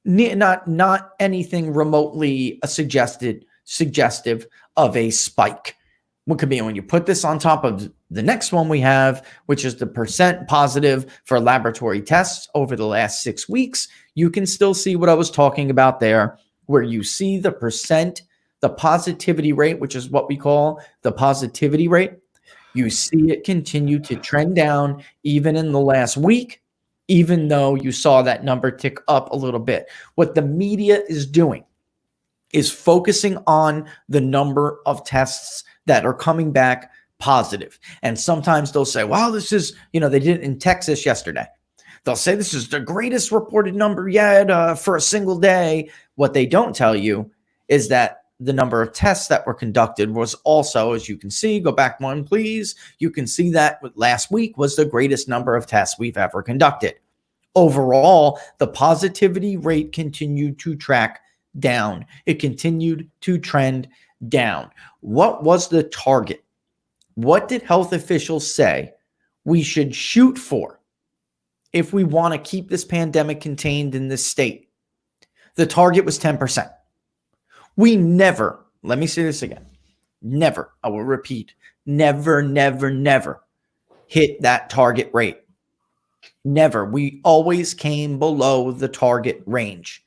A: anything remotely suggestive of a spike. What could be when you put this on top of the next one we have, which is the percent positive for laboratory tests over the last 6 weeks, you can still see what I was talking about there, where you see the percent, the positivity rate, which is what we call the positivity rate. You see it continue to trend down even in the last week, even though you saw that number tick up a little bit. What the media is doing is focusing on the number of tests that are coming back positive. And sometimes they'll say, wow, this is, they did it in Texas yesterday. They'll say this is the greatest reported number yet for a single day. What they don't tell you is that the number of tests that were conducted was also, as you can see, go back one, please. You can see that last week was the greatest number of tests we've ever conducted. Overall, the positivity rate continued to track down. It continued to trend down. What was the target? What did health officials say we should shoot for if we want to keep this pandemic contained in this state? The target was 10%. We never, let me say this again, never, I will repeat, never hit that target rate. Never. We always came below the target range.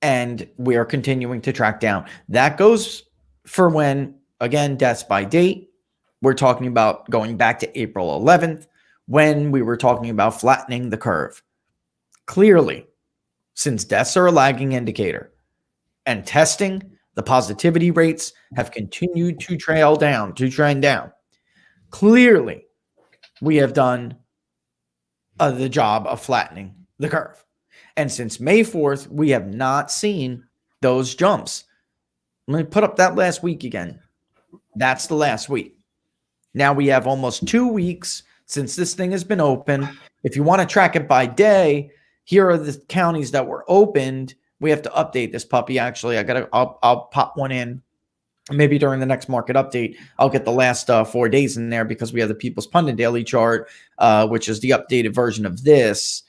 A: And we are continuing to track down. That goes for when, again, deaths by date. We're talking about going back to April 11th when we were talking about flattening the curve. Clearly, since deaths are a lagging indicator, and testing, the positivity rates have continued to trend down. Clearly, we have done the job of flattening the curve. And since May 4th, we have not seen those jumps. Let me put up that last week again. That's the last week. Now we have almost 2 weeks since this thing has been open. If you want to track it by day, here are the counties that were opened. We have to update this puppy. Actually, I'll pop one in. Maybe during the next market update, I'll get the last 4 days in there because we have the People's Pundit Daily Chart, which is the updated version of this.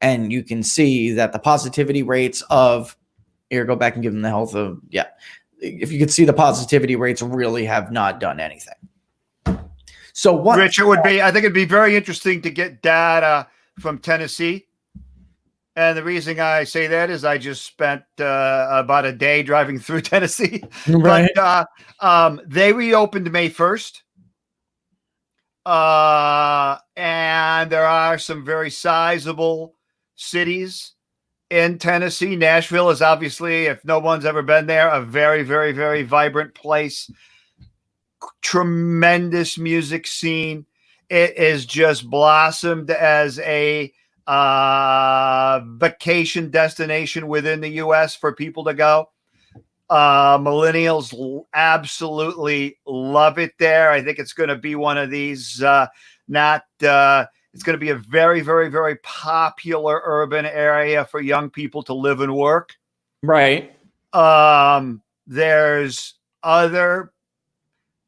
A: And you can see that the positivity rates of, here, go back and give them the health of, if you could see the positivity rates really have not done anything. So what?
B: Rich, I think it'd be very interesting to get data from Tennessee. And the reason I say that is I just spent about a day driving through Tennessee.
A: Right.
B: But they reopened May 1st. And there are some very sizable cities in Tennessee. Nashville is obviously, if no one's ever been there, a very, very, very vibrant place. Tremendous music scene. It is just blossomed as a vacation destination within the U.S. for people to go. Millennials absolutely love it there. I think it's going to be one of these, it's going to be a very, very, very popular urban area for young people to live and work.
A: Right.
B: There's other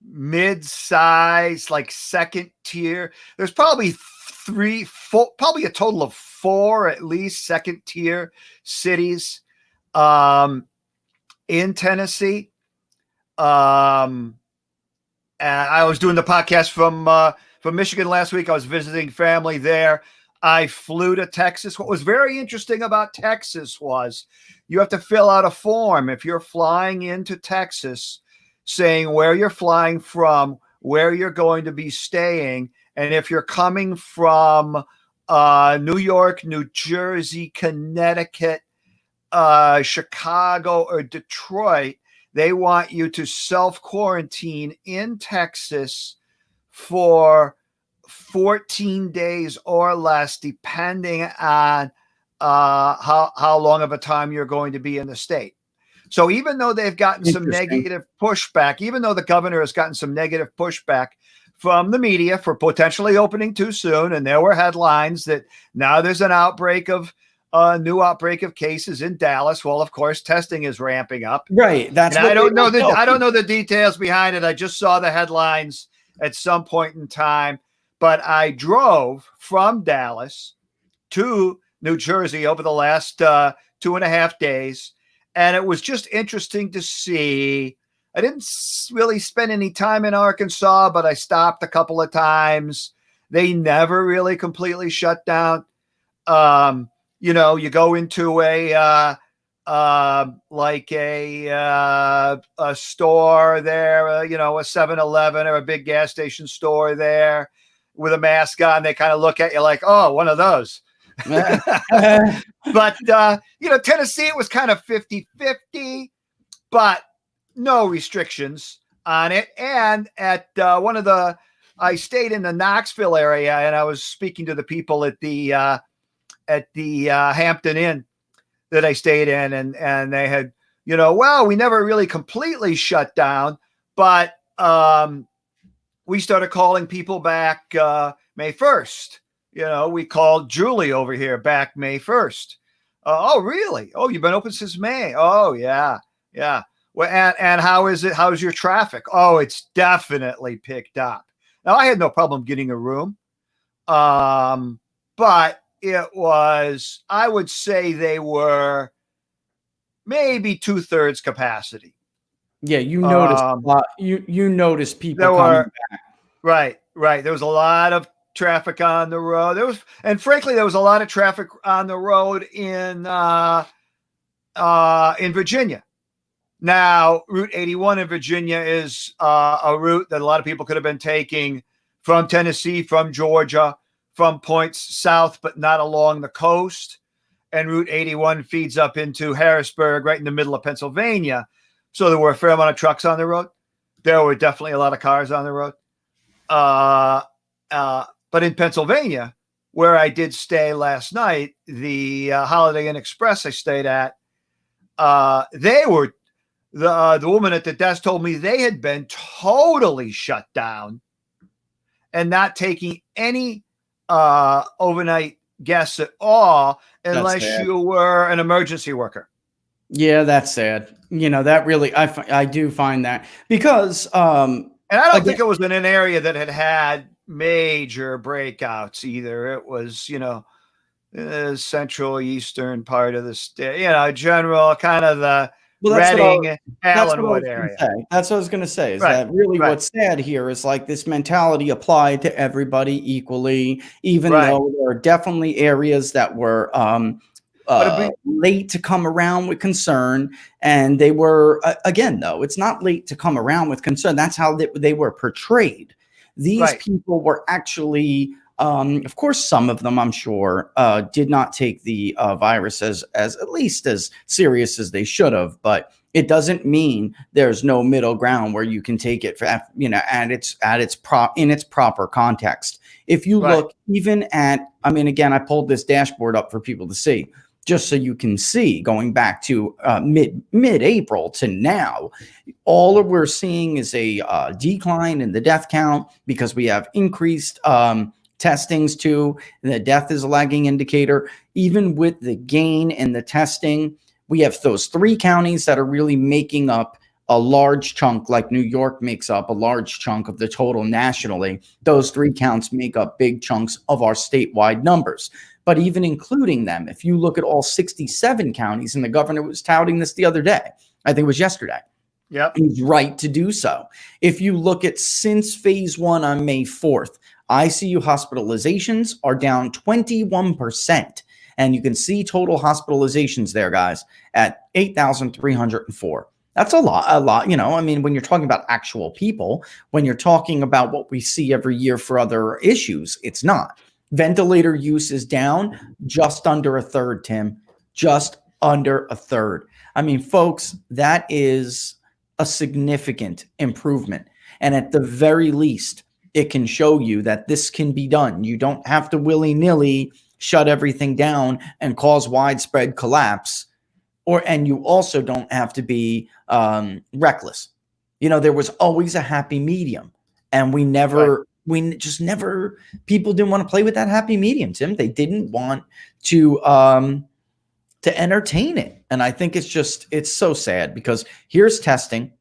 B: mid-size, like second tier. There's probably probably a total of 4 at least second tier cities in Tennessee. And I was doing the podcast from Michigan last week. I was visiting family there. I flew to Texas. What was very interesting about Texas was you have to fill out a form if you're flying into Texas, saying where you're flying from, where you're going to be staying, and if you're coming from New York, New Jersey, Connecticut, Chicago, or Detroit, they want you to self-quarantine in Texas for 14 days or less, depending on how long of a time you're going to be in the state. So even though they've gotten some negative pushback, even though the governor has gotten some negative pushback from the media for potentially opening too soon, and there were headlines that now there's an outbreak of new outbreak of cases in Dallas. Well, of course, testing is ramping up.
A: Right. That's what
B: I don't know the details behind it. I just saw the headlines at some point in time, but I drove from Dallas to New Jersey over the last 2.5 days. And it was just interesting to see. I didn't really spend any time in Arkansas, but I stopped a couple of times. They never really completely shut down. You know, you go into a store there, you know, a 7-Eleven or a big gas station store there with a mask on. They kind of look at you like, oh, one of those. But, you know, Tennessee, it was kind of 50-50, but no restrictions on it. And at I stayed in the Knoxville area, and I was speaking to the people at the Hampton Inn that I stayed in, and they had, you know, well, we never really completely shut down, but we started calling people back May 1st. You know, we called Julie over here back May 1st. Oh, really? Oh, you've been open since May. Oh, yeah. Yeah. Well, and how is it? How's your traffic? Oh, it's definitely picked up. Now, I had no problem getting a room. But it was, I would say they were maybe 2/3 capacity.
A: Yeah, you noticed a lot. You noticed people coming back.
B: Right. There was a lot of traffic on the road. Frankly, there was a lot of traffic on the road in Virginia. Now, Route 81 in Virginia is a route that a lot of people could have been taking from Tennessee, from Georgia, from points south, but not along the coast. And Route 81 feeds up into Harrisburg, right in the middle of Pennsylvania. So there were a fair amount of trucks on the road. There were definitely a lot of cars on the road. But in Pennsylvania, where I did stay last night, the Holiday Inn Express I stayed at, the woman at the desk told me they had been totally shut down and not taking any overnight guests at all unless you were an emergency worker.
A: Yeah, that's sad. You know, that really, I do find that because,
B: and I don't think it was in an area that had major breakouts either. It was, you know, central eastern part of the state, you know, general kind of the Reading, Allenwood area.
A: That's what I was going to say. Is that really what's sad here is like this mentality applied to everybody equally, even though there are definitely areas that were late to come around with concern. And they were, again, though, it's not late to come around with concern. That's how they were portrayed. These people were actually, of course, some of them, I'm sure, did not take the virus as at least as serious as they should have. But it doesn't mean there's no middle ground where you can take it, for, you know, in its proper context. If you look even at, I mean, again, I pulled this dashboard up for people to see. just so you can see, going back to mid-April to now, all we're seeing is a decline in the death count because we have increased testings too. The death is a lagging indicator. Even with the gain in the testing, we have those 3 counties that are really making up a large chunk, like New York makes up a large chunk of the total nationally. Those 3 counts make up big chunks of our statewide numbers. But even including them, if you look at all 67 counties, and the governor was touting this the other day, I think it was yesterday.
B: Yep.
A: He's right to do so. If you look at since phase 1 on May 4th, ICU hospitalizations are down 21%. And you can see total hospitalizations there, guys, at 8,304. That's a lot, you know, I mean, when you're talking about actual people, when you're talking about what we see every year for other issues, it's not. Ventilator use is down just under a third, Tim, just under a third. I mean, folks, that is a significant improvement. And at the very least, it can show you that this can be done. You don't have to willy-nilly shut everything down and cause widespread collapse. And you also don't have to be reckless. You know, there was always a happy medium, and we just never, people didn't want to play with that happy medium, Tim. They didn't want to entertain it. And I think it's so sad because here's testing.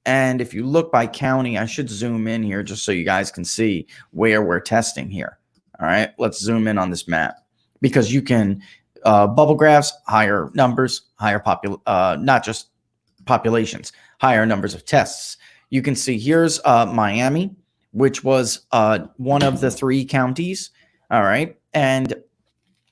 A: And if you look by county, I should zoom in here just so you guys can see where we're testing here. All right, let's zoom in on this map because you can bubble graphs, higher numbers, not just populations, higher numbers of tests. You can see here's Miami, which was one of the 3 counties. All right. And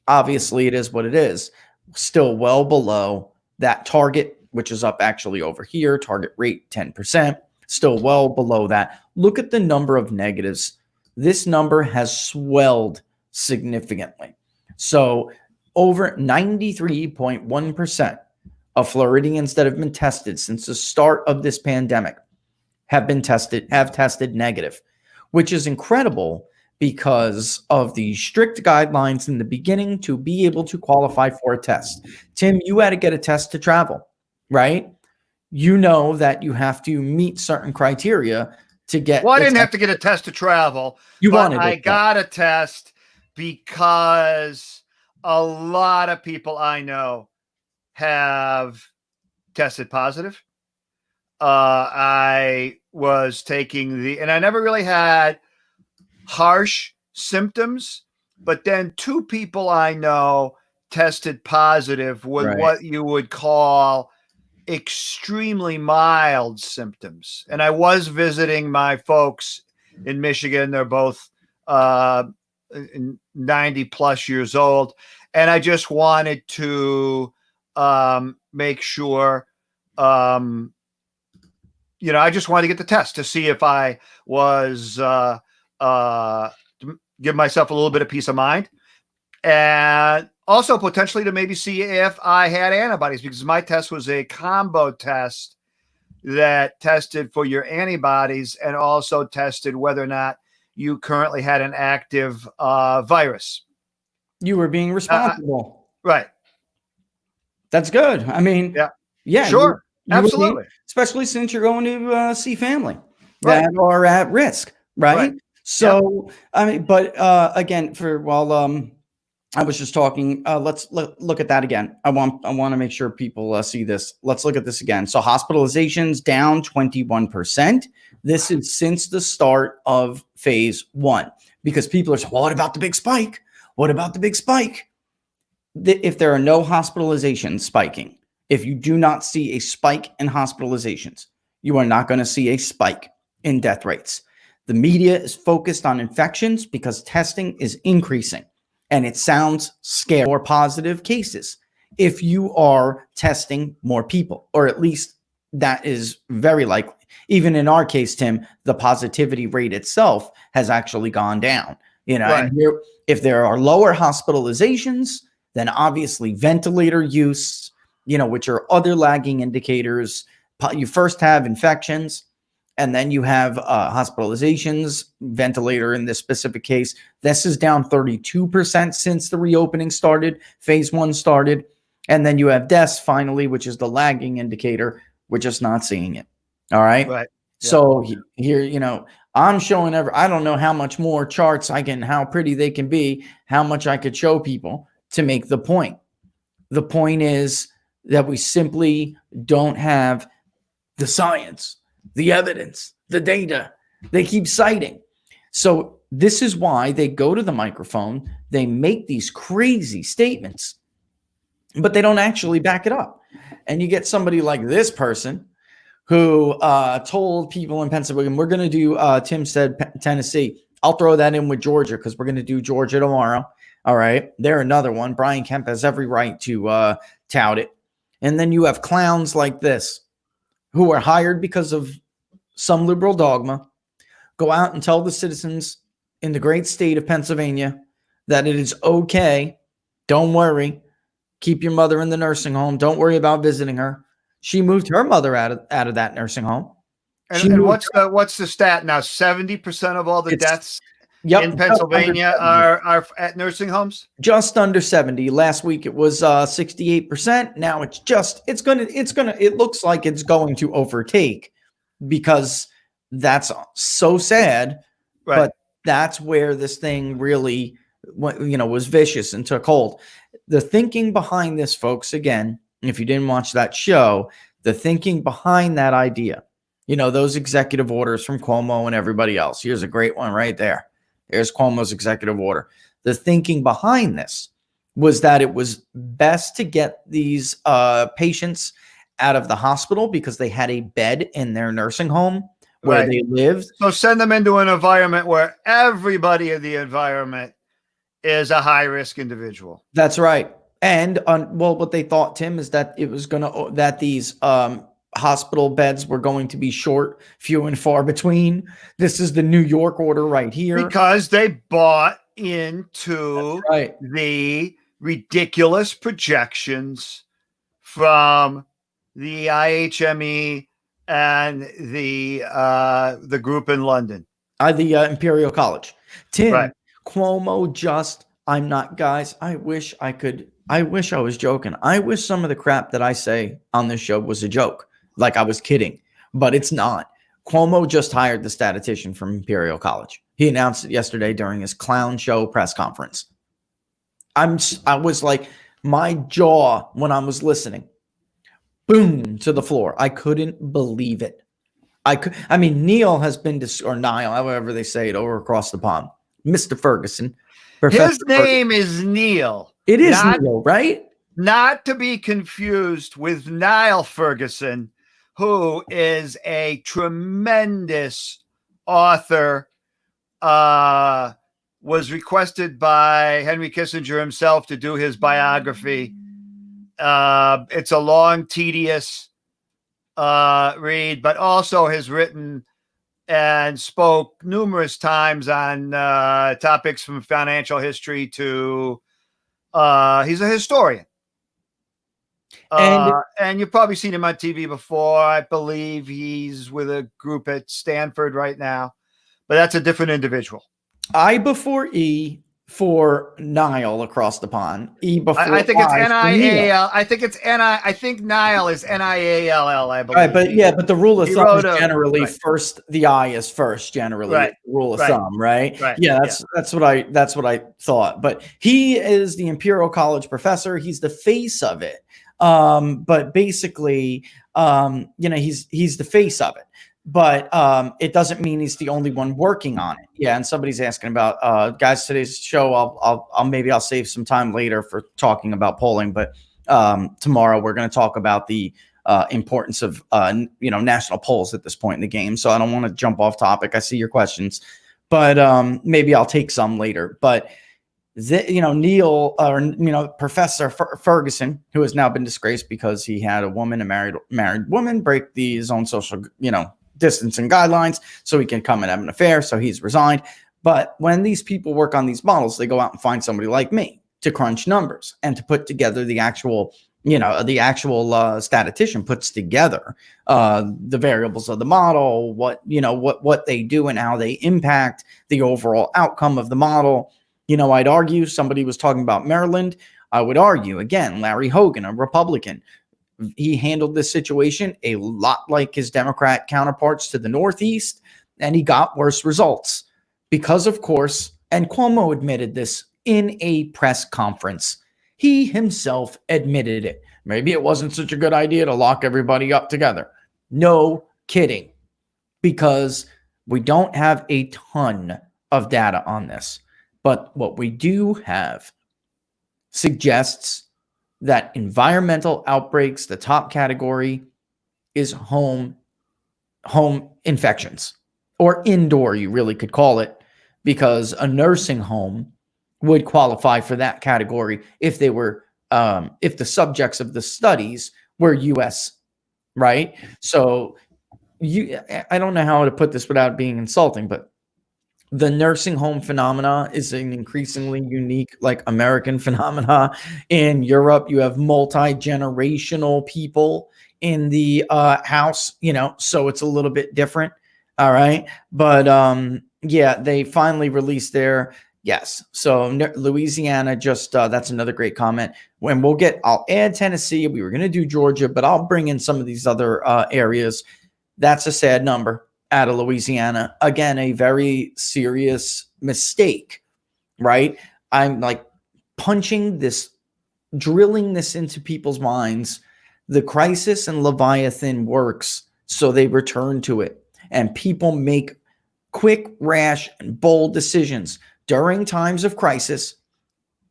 A: obviously it is what it is. Still well below that target, which is up actually over here, target rate 10%, still well below that. Look at the number of negatives. This number has swelled significantly. So over 93.1% of Floridians that have been tested since the start of this pandemic have tested negative, which is incredible because of the strict guidelines in the beginning to be able to qualify for a test. Tim, you had to get a test to travel, right? You know that you have to meet certain criteria to get.
B: Well, I didn't have to get a test to travel. I got a test because a lot of people I know have tested positive. I was taking and I never really had harsh symptoms, but then 2 people I know tested positive with what you would call extremely mild symptoms. And I was visiting my folks in Michigan. They're both 90 plus years old. And I just wanted to make sure, you know, I just wanted to get the test to see if I was, give myself a little bit of peace of mind. And also potentially to maybe see if I had antibodies, because my test was a combo test that tested for your antibodies and also tested whether or not you currently had an active virus.
A: You were being responsible.
B: Right.
A: That's good. I mean, yeah,
B: sure. Absolutely.
A: Especially since you're going to see family that are at risk. Right. So, I mean, but again, I was just talking, let's look at that again. I want to make sure people see this. Let's look at this again. So hospitalizations down 21%. This is since the start of phase 1, because people are saying, well, what about the big spike? What about the big spike? If there are no hospitalizations spiking, if you do not see a spike in hospitalizations, you are not going to see a spike in death rates. The media is focused on infections because testing is increasing, and it sounds scary. More positive cases if you are testing more people, or at least that is very likely. Even in our case, Tim, the positivity rate itself has actually gone down. You know, and if there are lower hospitalizations, then obviously ventilator use, you know, which are other lagging indicators. You first have infections, and then you have hospitalizations, ventilator in this specific case. This is down 32% since the reopening started, phase 1 started. And then you have deaths finally, which is the lagging indicator. We're just not seeing it. All right.
B: Right.
A: So here, I'm showing I don't know how much more charts I can, how pretty they can be, how much I could show people to make the point. The point is that we simply don't have the science, the evidence, the data they keep citing. So this is why they go to the microphone, they make these crazy statements, but they don't actually back it up. And you get somebody like this person who told people in Pennsylvania, we're going to do, Tim said Tennessee. I'll throw that in with Georgia because we're going to do Georgia tomorrow. All right. They're another one. Brian Kemp has every right to tout it. And then you have clowns like this who are hired because of some liberal dogma, go out and tell the citizens in the great state of Pennsylvania that it is okay. Don't worry. Keep your mother in the nursing home. Don't worry about visiting her. She moved her mother out of that nursing home.
B: And what's the stat now? 70% of all the deaths in Pennsylvania are at nursing homes?
A: Just under 70. Last week it was 68%. Now it looks like it's going to overtake, because that's so sad. Right. But that's where this thing really was vicious and took hold. The thinking behind this, folks, again, if you didn't watch that show, the thinking behind that idea, those executive orders from Cuomo and everybody else. Here's a great one right there. There's Cuomo's executive order. The thinking behind this was that it was best to get these patients out of the hospital because they had a bed in their nursing home where they lived.
B: So send them into an environment where everybody in the environment is a high-risk individual.
A: That's right. And what they thought, Tim, is that it was that these hospital beds were going to be short, few and far between. This is the New York order right here.
B: Because they bought into the ridiculous projections from the IHME and the group in London.
A: The Imperial College. Tim, Cuomo I'm not, guys, I wish I was joking. I wish some of the crap that I say on this show was a joke, like I was kidding, but it's not. Cuomo just hired the statistician from Imperial College. He announced it yesterday during his clown show press conference. I was like, my jaw when I was listening, boom, to the floor. I couldn't believe it. Neil has been or Niall, however they say it, over across the pond. Mr. Ferguson.
B: His name is Neil.
A: It is Neil, right?
B: Not to be confused with Niall Ferguson, who is a tremendous author, was requested by Henry Kissinger himself to do his biography. It's a long, tedious read, but also has written and spoke numerous times on topics from financial history to he's a historian. And you've probably seen him on TV before. I believe he's with a group at Stanford right now, but that's a different individual.
A: I before E for Niall across the pond. E before
B: I think it's Niall. I think it's I think Niall is Niall, I believe.
A: Right, but the rule of thumb is generally first. The I is first, generally. Right. Rule of thumb, right? Right. Yeah, that's what I thought. But he is the Imperial College professor. He's the face of it. But basically, he's the face of it. But it doesn't mean he's the only one working on it. Yeah, and somebody's asking about guys, today's show. I'll save some time later for talking about polling. But tomorrow we're going to talk about the importance of national polls at this point in the game. So I don't want to jump off topic. I see your questions, but maybe I'll take some later. But Neil Professor Ferguson, who has now been disgraced because he had a married woman break his own social distancing guidelines so he can come and have an affair. So he's resigned. But when these people work on these models, they go out and find somebody like me to crunch numbers and to put together the actual statistician puts together the variables of the model, what they do and how they impact the overall outcome of the model. I'd argue somebody was talking about Maryland. I would argue, again, Larry Hogan, a Republican, he handled this situation a lot like his Democrat counterparts to the Northeast, and he got worse results because, of course, and Cuomo admitted this in a press conference. He himself admitted it. Maybe it wasn't such a good idea to lock everybody up together. No kidding, because we don't have a ton of data on this. But what we do have suggests that environmental outbreaks, the top category, is home infections, or indoor, you really could call it, because a nursing home would qualify for that category if they were if the subjects of the studies were US, right? So I don't know how to put this without being insulting, but the nursing home phenomena is an increasingly unique, like, American phenomena. In Europe, you have multi-generational people in the house, so it's a little bit different. All right. But yeah, they finally released their, yes. So Louisiana, just that's another great comment. I'll add Tennessee. We were going to do Georgia, but I'll bring in some of these other areas. That's a sad number out of Louisiana. Again, a very serious mistake, right? I'm like drilling this into people's minds. The crisis and Leviathan works, so they return to it. And people make quick, rash, and bold decisions during times of crisis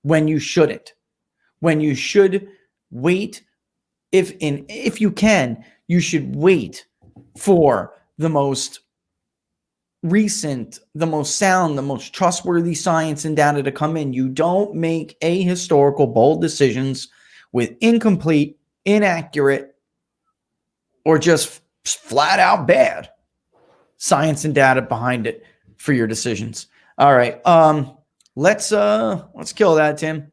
A: when you shouldn't. When you should wait, if you can, you should wait for the most recent, the most sound, the most trustworthy science and data to come in. You don't make ahistorical, bold decisions with incomplete, inaccurate, or just flat out bad science and data behind it for your decisions. All right. Let's kill that, Tim.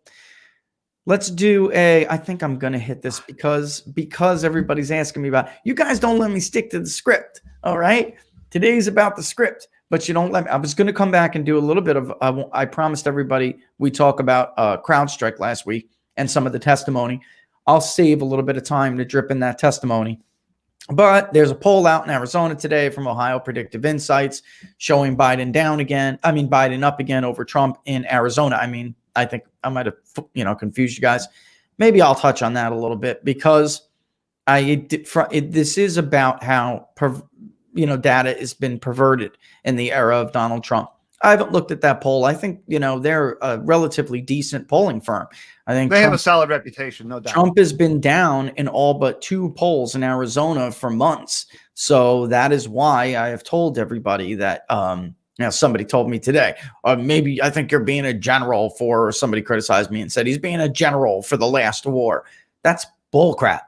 A: Let's do I think I'm going to hit this because everybody's asking me about, you guys don't let me stick to the script. All right. Today's about the script, but you don't let me. I was going to come back and do a little bit of, I promised everybody we talk about Crowdstrike last week and some of the testimony. I'll save a little bit of time to drip in that testimony. But there's a poll out in Arizona today from Ohio Predictive Insights showing Biden up again over Trump in Arizona. I think I might have, confused you guys. Maybe I'll touch on that a little bit because this is about how, data has been perverted in the era of Donald Trump. I haven't looked at that poll. I think, they're a relatively decent polling firm. I think
B: they have a solid reputation, no doubt.
A: Trump has been down in all but 2 polls in Arizona for months. So that is why I have told everybody that, somebody told me today, maybe I think you're being a general for, somebody criticized me and said he's being a general for the last war. That's bullcrap.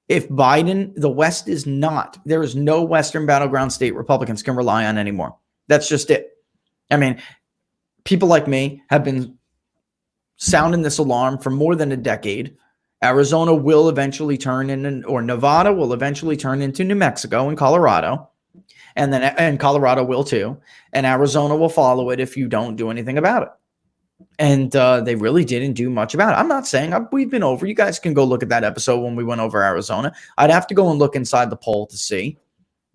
A: If Biden, the West is not, there is no Western battleground state Republicans can rely on anymore. That's just it. People like me have been sounding this alarm for more than a decade. Arizona will eventually or Nevada will eventually turn into New Mexico and Colorado. And Colorado will too. And Arizona will follow it if you don't do anything about it. And they really didn't do much about it. I'm not saying we've been over. You guys can go look at that episode when we went over Arizona. I'd have to go and look inside the poll to see.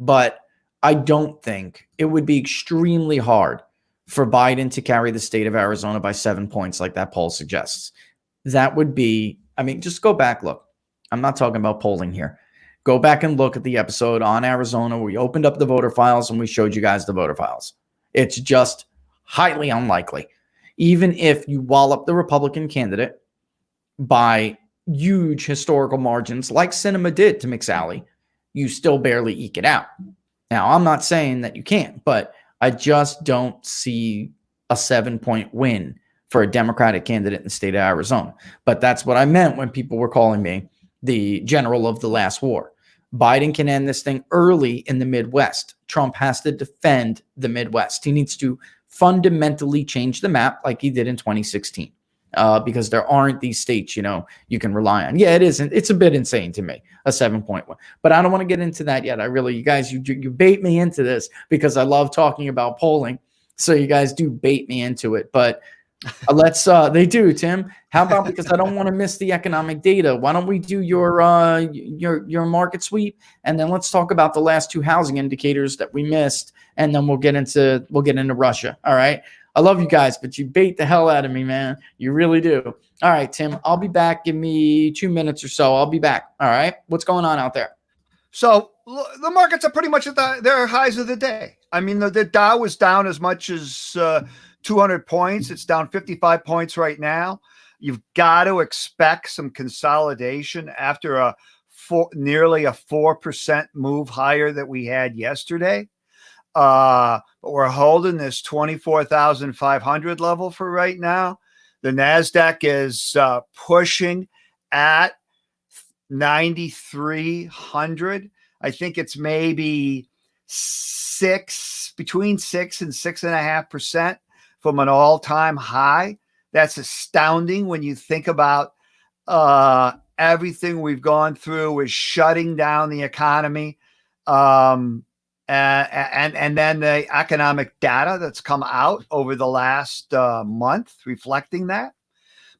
A: But I don't think it would be extremely hard for Biden to carry the state of Arizona by 7 points like that poll suggests. That would be, just go back, look. I'm not talking about polling here. Go back and look at the episode on Arizona where we opened up the voter files and we showed you guys the voter files. It's just highly unlikely. Even if you wallop the Republican candidate by huge historical margins like Sinema did to McSally, you still barely eke it out. Now, I'm not saying that you can't, but I just don't see a 7-point win for a Democratic candidate in the state of Arizona. But that's what I meant when people were calling me the general of the last war. Biden can end this thing early in the Midwest. Trump has to defend the Midwest. He needs to fundamentally change the map like he did in 2016 because there aren't these states, you can rely on. Yeah, it isn't. It's a bit insane to me, a 7-point win. But I don't want to get into that yet. You guys, you bait me into this because I love talking about polling. So you guys do bait me into it. But They do, Tim. How about, because I don't want to miss the economic data, why don't we do your market sweep, and then let's talk about the last two housing indicators that we missed, and then we'll get into Russia. All right. I love you guys, but you bait the hell out of me, man. You really do. All right, Tim. I'll be back. Give me 2 minutes or so. I'll be back. All right. What's going on out there?
B: So the markets are pretty much at their highs of the day. I mean, the Dow was down as much as 200 points. It's down 55 points right now. You've got to expect some consolidation after nearly a 4% move higher that we had yesterday. But we're holding this 24,500 level for right now. The NASDAQ is pushing at 9,300. I think it's maybe between 6 and 6.5% from an all-time high. That's astounding when you think about everything we've gone through with shutting down the economy, and then the economic data that's come out over the last month reflecting that.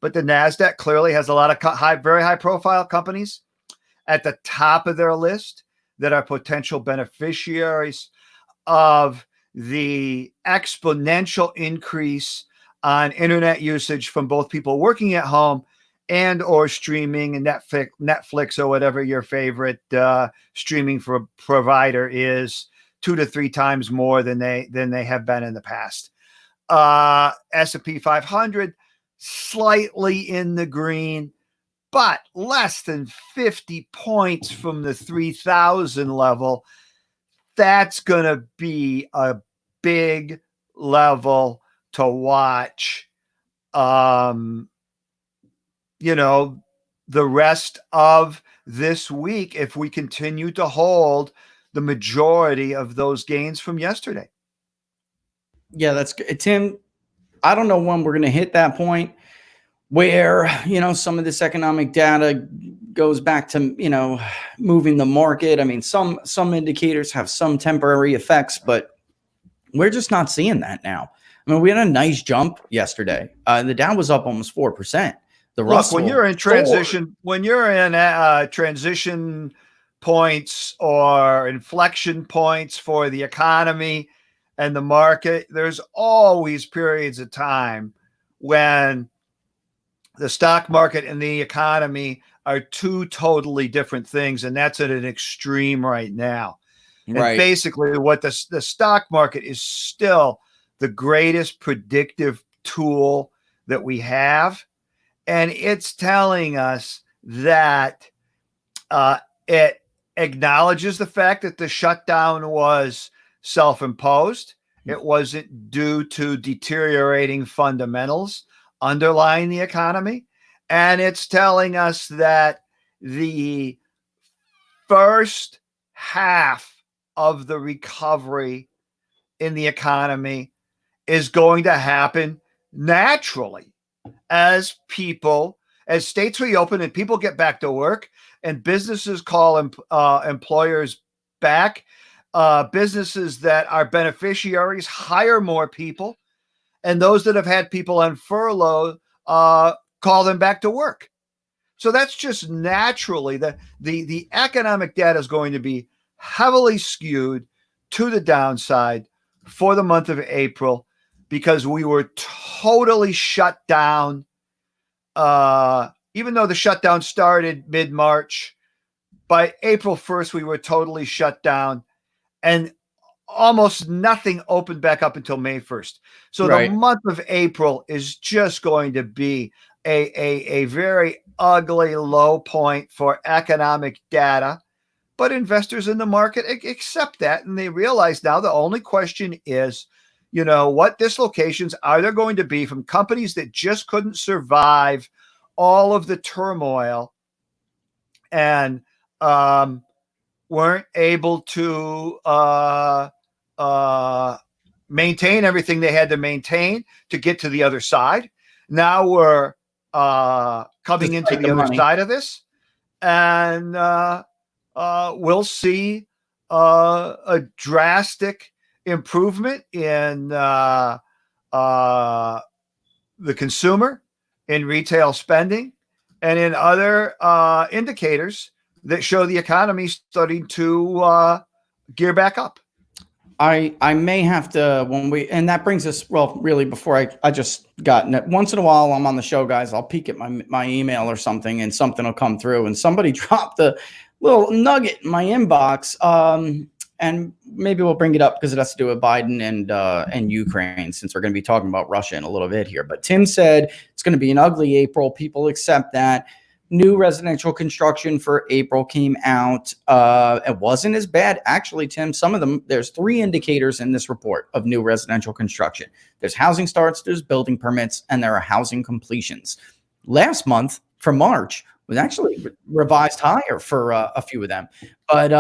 B: But the NASDAQ clearly has a lot of very high-profile companies at the top of their list that are potential beneficiaries of the exponential increase on internet usage from both people working at home and or streaming, and Netflix or whatever your favorite streaming provider is, 2 to 3 times more than they have been in the past. S&P 500 slightly in the green, but less than 50 points from the 3,000 level. That's going to be a big level to watch. The rest of this week, if we continue to hold the majority of those gains from yesterday.
A: Yeah, that's good. Tim, I don't know when we're going to hit that point where, some of this economic data goes back to, moving the market. I mean, some indicators have some temporary effects, but we're just not seeing that now. I mean, we had a nice jump yesterday. The Dow was up almost 4%. The Russell,
B: when you're in transition, transition points or inflection points for the economy and the market, there's always periods of time when the stock market and the economy are two totally different things, and that's at an extreme right now. Right. And basically what the stock market is still the greatest predictive tool that we have. And it's telling us that it acknowledges the fact that the shutdown was self-imposed. It wasn't due to deteriorating fundamentals underlying the economy. And it's telling us that the first half of the recovery in the economy is going to happen naturally as states reopen and people get back to work and businesses call employers back. Businesses that are beneficiaries hire more people, and those that have had people on furlough call them back to work. So that's just naturally the economic data is going to be heavily skewed to the downside for the month of April, because we were totally shut down. Even though the shutdown started mid-March, by April 1st, we were totally shut down, and almost nothing opened back up until May 1st. So right. The month of April is just going to be a very ugly low point for economic data. But investors in the market accept that, and they realize now the only question is, what dislocations are there going to be from companies that just couldn't survive all of the turmoil and weren't able to maintain everything they had to maintain to get to the other side. Now we're coming into the other side of this, and we'll see a drastic improvement in the consumer, in retail spending, and in other indicators that show the economy starting to gear back up.
A: I may have to, and that brings us, well, really before I just got, once in a while I'm on the show, guys, I'll peek at my email or something and something will come through and somebody dropped a little nugget in my inbox. And maybe we'll bring it up because it has to do with Biden and Ukraine, since we're going to be talking about Russia in a little bit here. But Tim said it's going to be an ugly April. People accept that. New residential construction for April came out. It wasn't as bad. Actually, Tim, some of them, there's 3 indicators in this report of new residential construction. There's housing starts, there's building permits, and there are housing completions. Last month, for March, was actually revised higher for a few of them. But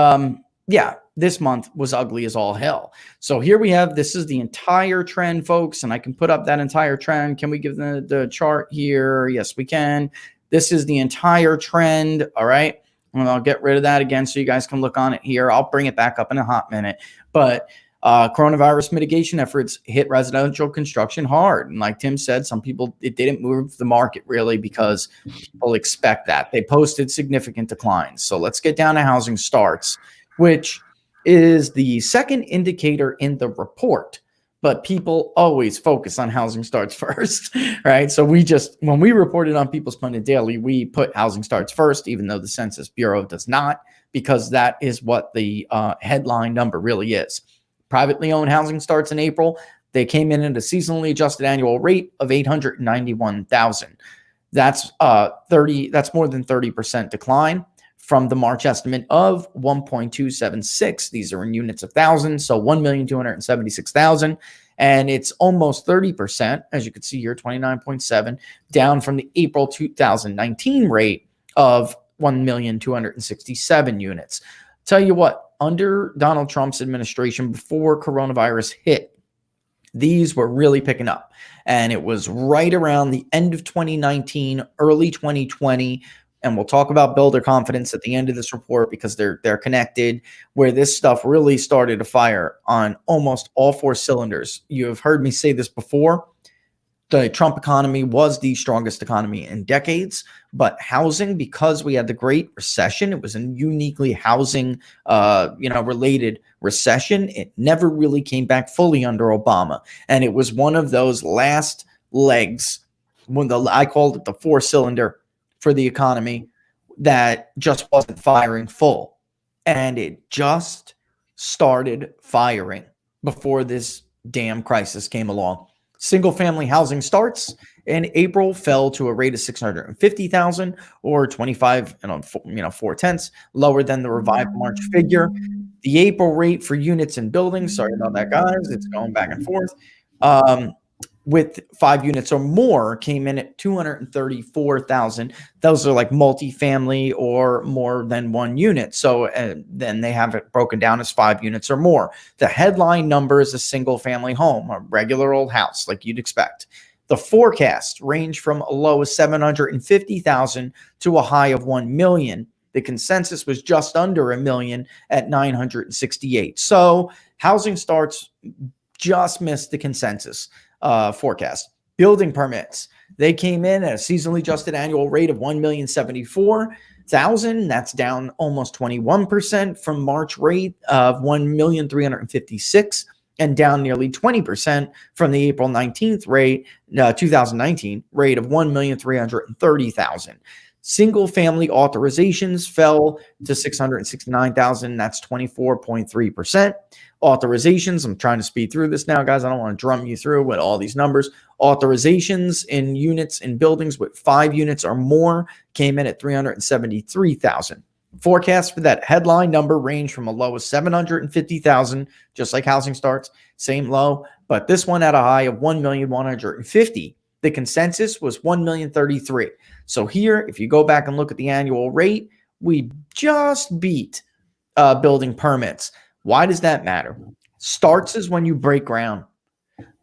A: yeah, this month was ugly as all hell. So here we have, this is the entire trend, folks, and I can put up that entire trend. Can we give the chart here? Yes, we can. This is the entire trend. All right. And I'll get rid of that again so you guys can look on it here. I'll bring it back up in a hot minute. But coronavirus mitigation efforts hit residential construction hard. And like Tim said, some people, it didn't move the market really because people expect that. They posted significant declines. So let's get down to housing starts, which is the second indicator in the report. But people always focus on housing starts first, right? So when we reported on People's Pundit Daily, we put housing starts first, even though the Census Bureau does not, because that is what the headline number really is. Privately owned housing starts in April, they came in at a seasonally adjusted annual rate of 891,000. That's that's more than 30% decline from the March estimate of 1.276. These are in units of thousands, so 1,276,000. And it's almost 30%, as you can see here, 29.7, down from the April 2019 rate of 1,267 units. Tell you what, under Donald Trump's administration, before coronavirus hit, these were really picking up. And it was right around the end of 2019, early 2020, and we'll talk about builder confidence at the end of this report because they're connected, where this stuff really started to fire on almost all 4 cylinders. You have heard me say this before. The Trump economy was the strongest economy in decades, but housing, because we had the Great Recession, it was a uniquely housing related recession. It never really came back fully under Obama. And it was one of those last legs, I called it the 4-cylinder for the economy, that just wasn't firing full. And it just started firing before this damn crisis came along. Single family housing starts in April fell to a rate of 650,000, or 25 and 4/10 lower than the revived March figure. The April rate for units and buildings, sorry about that, guys, it's going back and forth, with 5 units or more came in at 234,000. Those are like multifamily or more than 1 unit. So then they have it broken down as 5 units or more. The headline number is a single family home, a regular old house like you'd expect. The forecast range from a low of 750,000 to a high of 1 million. The consensus was just under 1 million at 968. So housing starts just missed the consensus forecast. Building permits, they came in at a seasonally adjusted annual rate of 1,074,000. That's down almost 21% from March rate of 1,356,000, and down nearly 20% from the April 19th rate, 2019 rate of 1,330,000. Single family authorizations fell to 669,000. That's 24.3%. Authorizations, I'm trying to speed through this now, guys. I don't want to drum you through with all these numbers. Authorizations in units in buildings with 5 units or more came in at 373,000. Forecast for that headline number range from a low of 750,000, just like housing starts, same low, but this one at a high of 1,150,000. The consensus was 1,033,000. So here, if you go back and look at the annual rate, we just beat building permits. Why does that matter? Starts is when you break ground.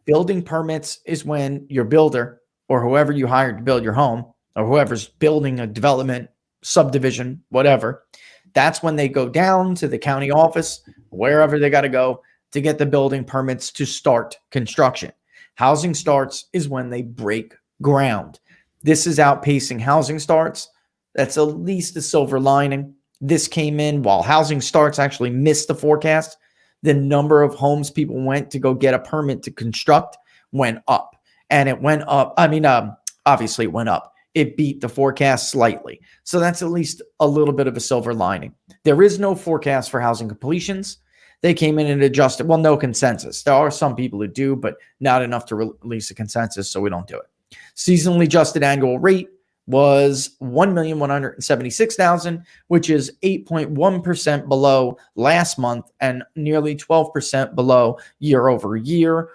A: Building permits is when your builder or whoever you hired to build your home, or whoever's building a development, subdivision, whatever, that's when they go down to the county office, wherever they got to go to get the building permits to start construction. Housing starts is when they break ground. This is outpacing housing starts. That's at least a silver lining. This came in while housing starts actually missed the forecast. The number of homes people went to go get a permit to construct went up. And it went up. Obviously it went up. It beat the forecast slightly. So that's at least a little bit of a silver lining. There is no forecast for housing completions. They came in and adjusted. Well, no consensus. There are some people who do, but not enough to release a consensus, so we don't do it. Seasonally adjusted annual rate was 1,176,000, which is 8.1% below last month and nearly 12% below year over year.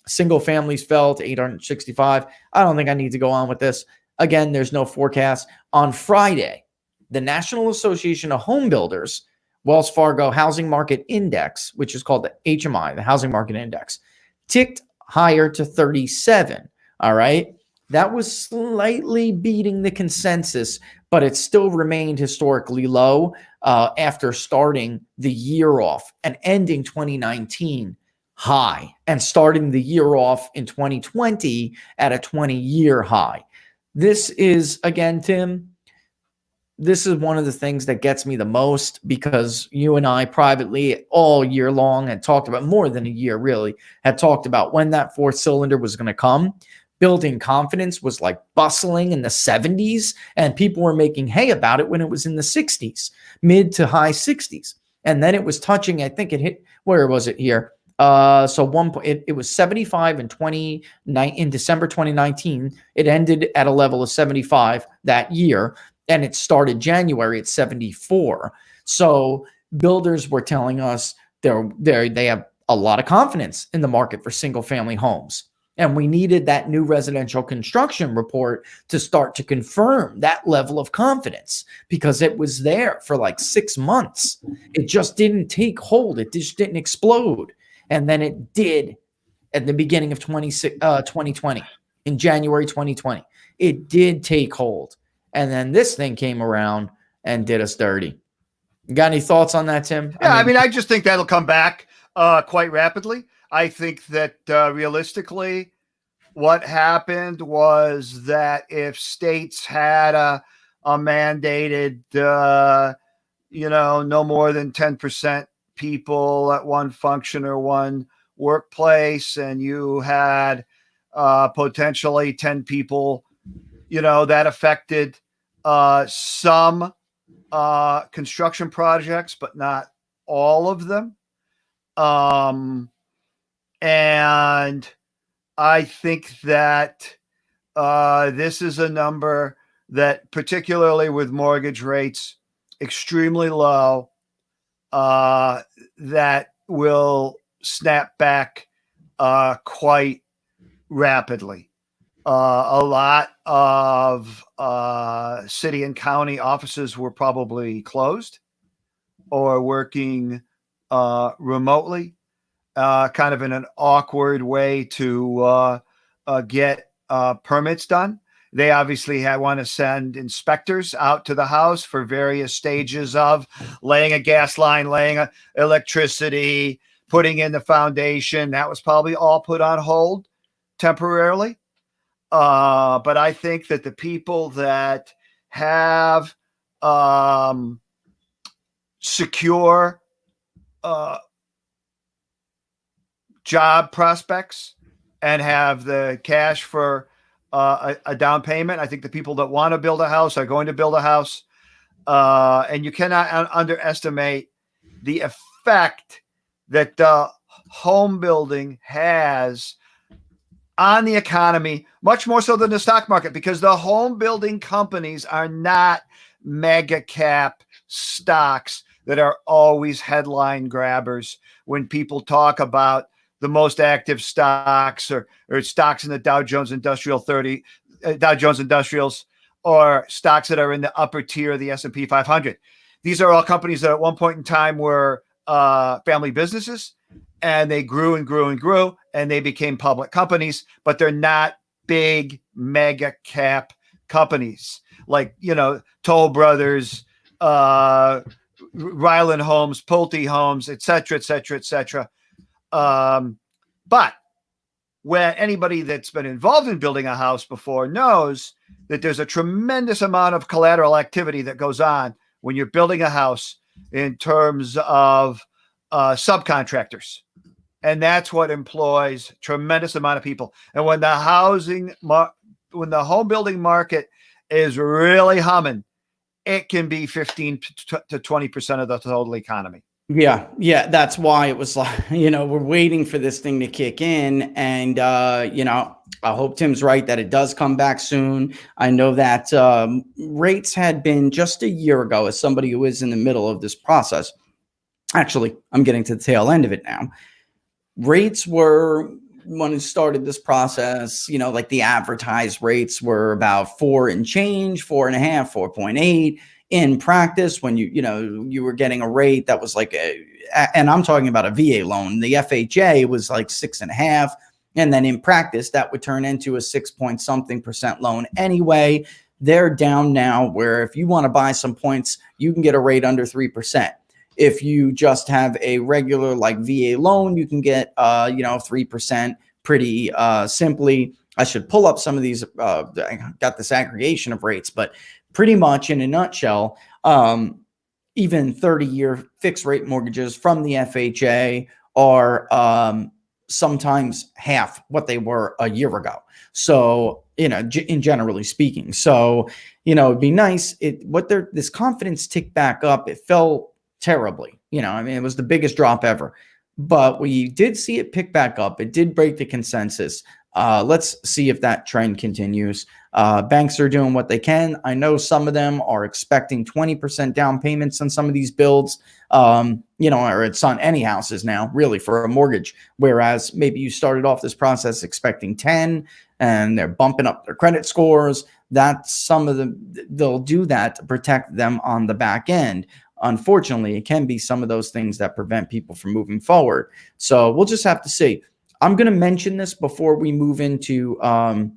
A: Single families fell to 865. I don't think I need to go on with this. Again, there's no forecast. On Friday, the National Association of Home Builders, Wells Fargo Housing Market Index, which is called the HMI, the Housing Market Index, ticked higher to 37. All right. That was slightly beating the consensus, but it still remained historically low after starting the year off and ending 2019 high and starting the year off in 2020 at a 20-year high. This is, again, Tim, this is one of the things that gets me the most because you and I privately all year long had talked about, more than a year really, had talked about when that fourth cylinder was going to come. Building confidence was like bustling in the 70s, and people were making hay about it when it was in the 60s, mid to high 60s. And then it was touching, I think it hit, where was it here? It was 75 in December 2019. It ended at a level of 75 that year, and it started January at 74. So builders were telling us they have a lot of confidence in the market for single family homes. And we needed that new residential construction report to start to confirm that level of confidence because it was there for like 6 months. It just didn't take hold. It just didn't explode. And then it did at the beginning of 2020, in January 2020. It did take hold. And then this thing came around and did us dirty. You got any thoughts on that, Tim?
B: Yeah, I just think that'll come back quite rapidly. I think that realistically, what happened was that if states had a mandated, no more than 10% people at one function or one workplace, and you had potentially 10 people, that affected some construction projects, but not all of them. And I think that this is a number that, particularly with mortgage rates extremely low, that will snap back quite rapidly. A lot of city and county offices were probably closed or working remotely. Kind of in an awkward way to get permits done. They obviously want to send inspectors out to the house for various stages of laying a gas line, laying electricity, putting in the foundation. That was probably all put on hold temporarily. But I think that the people that have secure job prospects and have the cash for a down payment. I think the people that want to build a house are going to build a house. And you cannot underestimate the effect that home building has on the economy, much more so than the stock market, because the home building companies are not mega cap stocks that are always headline grabbers. When people talk about the most active stocks or stocks in the Dow Jones Industrials, or stocks that are in the upper tier of the S&P 500. These are all companies that at one point in time were family businesses, and they grew and grew and grew, and they became public companies, but they're not big mega cap companies like, Toll Brothers, Ryland Homes, Pulte Homes, et cetera, et cetera, et cetera. But where anybody that's been involved in building a house before knows that there's a tremendous amount of collateral activity that goes on when you're building a house in terms of subcontractors. And that's what employs tremendous amount of people. And when the when the home building market is really humming, it can be 15 to 20% of the total economy.
A: Yeah. That's why it was like, we're waiting for this thing to kick in. And, I hope Tim's right that it does come back soon. I know that rates had been just a year ago, as somebody who is in the middle of this process. Actually, I'm getting to the tail end of it now. Rates were, when it started this process, like the advertised rates were about 4 and change, 4.5, 4.8. In practice, when you were getting a rate that was like and I'm talking about a VA loan, the FHA was like 6.5. And then in practice, that would turn into a 6-point-something% loan anyway. They're down now where if you want to buy some points, you can get a rate under 3%. If you just have a regular like VA loan, you can get 3% pretty simply. I should pull up some of these. I got this aggregation of rates, but pretty much in a nutshell, even 30-year fixed rate mortgages from the FHA are sometimes half what they were a year ago. So, in generally speaking, so, it'd be nice. This confidence ticked back up. It fell terribly. It was the biggest drop ever, but we did see it pick back up. It did break the consensus. Let's see if that trend continues. Banks are doing what they can. I know some of them are expecting 20% down payments on some of these builds, or it's on any houses now, really, for a mortgage. Whereas maybe you started off this process expecting 10 and they're bumping up their credit scores. That's some of them. They'll do that to protect them on the back end. Unfortunately, it can be some of those things that prevent people from moving forward. So we'll just have to see. I'm going to mention this before we move into, I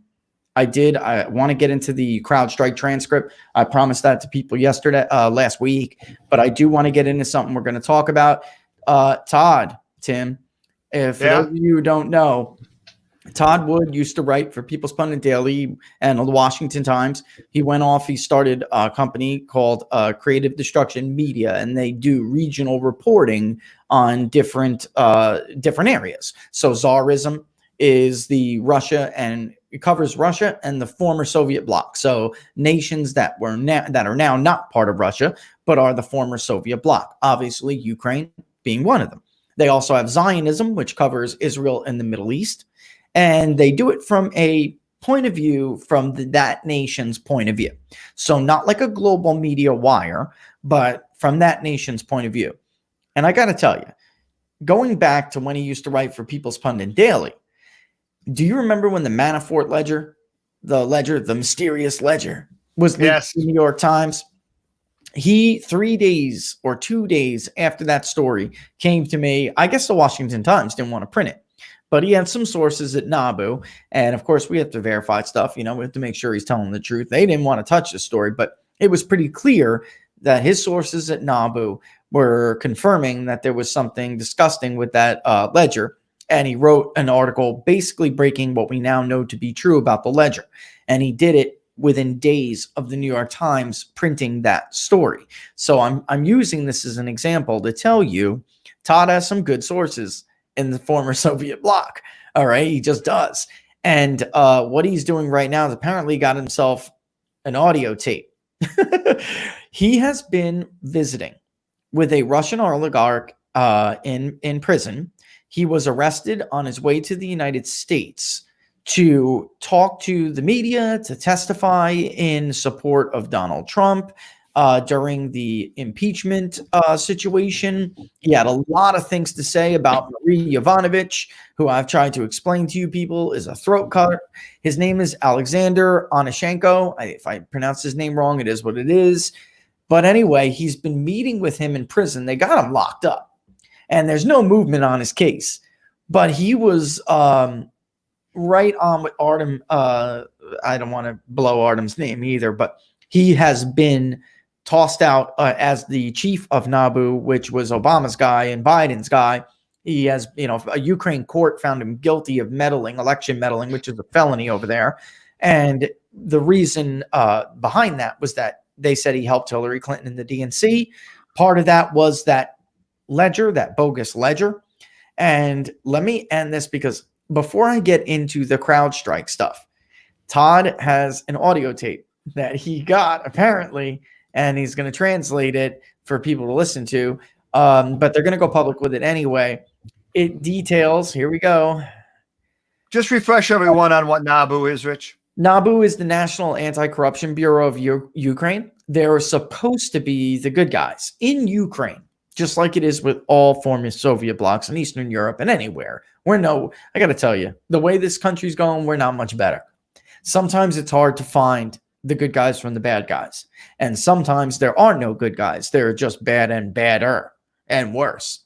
A: want to get into the CrowdStrike transcript. I promised that to people last week, but I do want to get into something we're going to talk about. Todd, Tim, if for those of you who don't know, Todd Wood used to write for People's Pundit Daily and the Washington Times. He went off. He started a company called Creative Destruction Media, and they do regional reporting on different areas. So Tsarism is it covers Russia and the former Soviet bloc. So nations that are now not part of Russia, but are the former Soviet bloc. Obviously, Ukraine being one of them. They also have Zionism, which covers Israel and the Middle East. And they do it from a point of view from that nation's point of view. So not like a global media wire, but from that nation's point of view. And I got to tell you, going back to when he used to write for People's Pundit Daily, do you remember when the Manafort ledger, the mysterious ledger, was leaked in the New York Times? He 3 days or 2 days after that story came to me. I guess the Washington Times didn't want to print it. But he had some sources at NABU. And of course, we have to verify stuff. We have to make sure he's telling the truth. They didn't want to touch the story, but it was pretty clear that his sources at NABU were confirming that there was something disgusting with that ledger. And he wrote an article basically breaking what we now know to be true about the ledger. And he did it within days of the New York Times printing that story. So I'm using this as an example to tell you, Todd has some good sources in the former Soviet bloc. All right. He just does. And what he's doing right now is apparently got himself an audio tape. He has been visiting with a Russian oligarch in prison. He was arrested on his way to the United States to talk to the media, to testify in support of Donald Trump. During the impeachment situation. He had a lot of things to say about Marie Yovanovitch, who I've tried to explain to you people is a throat cutter. His name is Alexander Onashenko. If I pronounce his name wrong, it is what it is. But anyway, he's been meeting with him in prison. They got him locked up, and there's no movement on his case. But he was right on with Artem. I don't want to blow Artem's name either, but he has been tossed out as the chief of NABU, which was Obama's guy and Biden's guy. He has, a Ukraine court found him guilty of election meddling, which is a felony over there. And the reason behind that was that they said he helped Hillary Clinton in the DNC. Part of that was that ledger, that bogus ledger. And let me end this, because before I get into the CrowdStrike stuff, Todd has an audio tape that he got apparently, and he's going to translate it for people to listen to. But they're going to go public with it anyway. It details, here we go.
B: Just refresh everyone on what NABU is, Rich.
A: NABU is the National Anti-Corruption Bureau of Ukraine. They're supposed to be the good guys in Ukraine, just like it is with all former Soviet blocs in Eastern Europe and anywhere. I got to tell you, the way this country's going, we're not much better. Sometimes it's hard to find the good guys from the bad guys. And sometimes there are no good guys. They're just bad and badder and worse.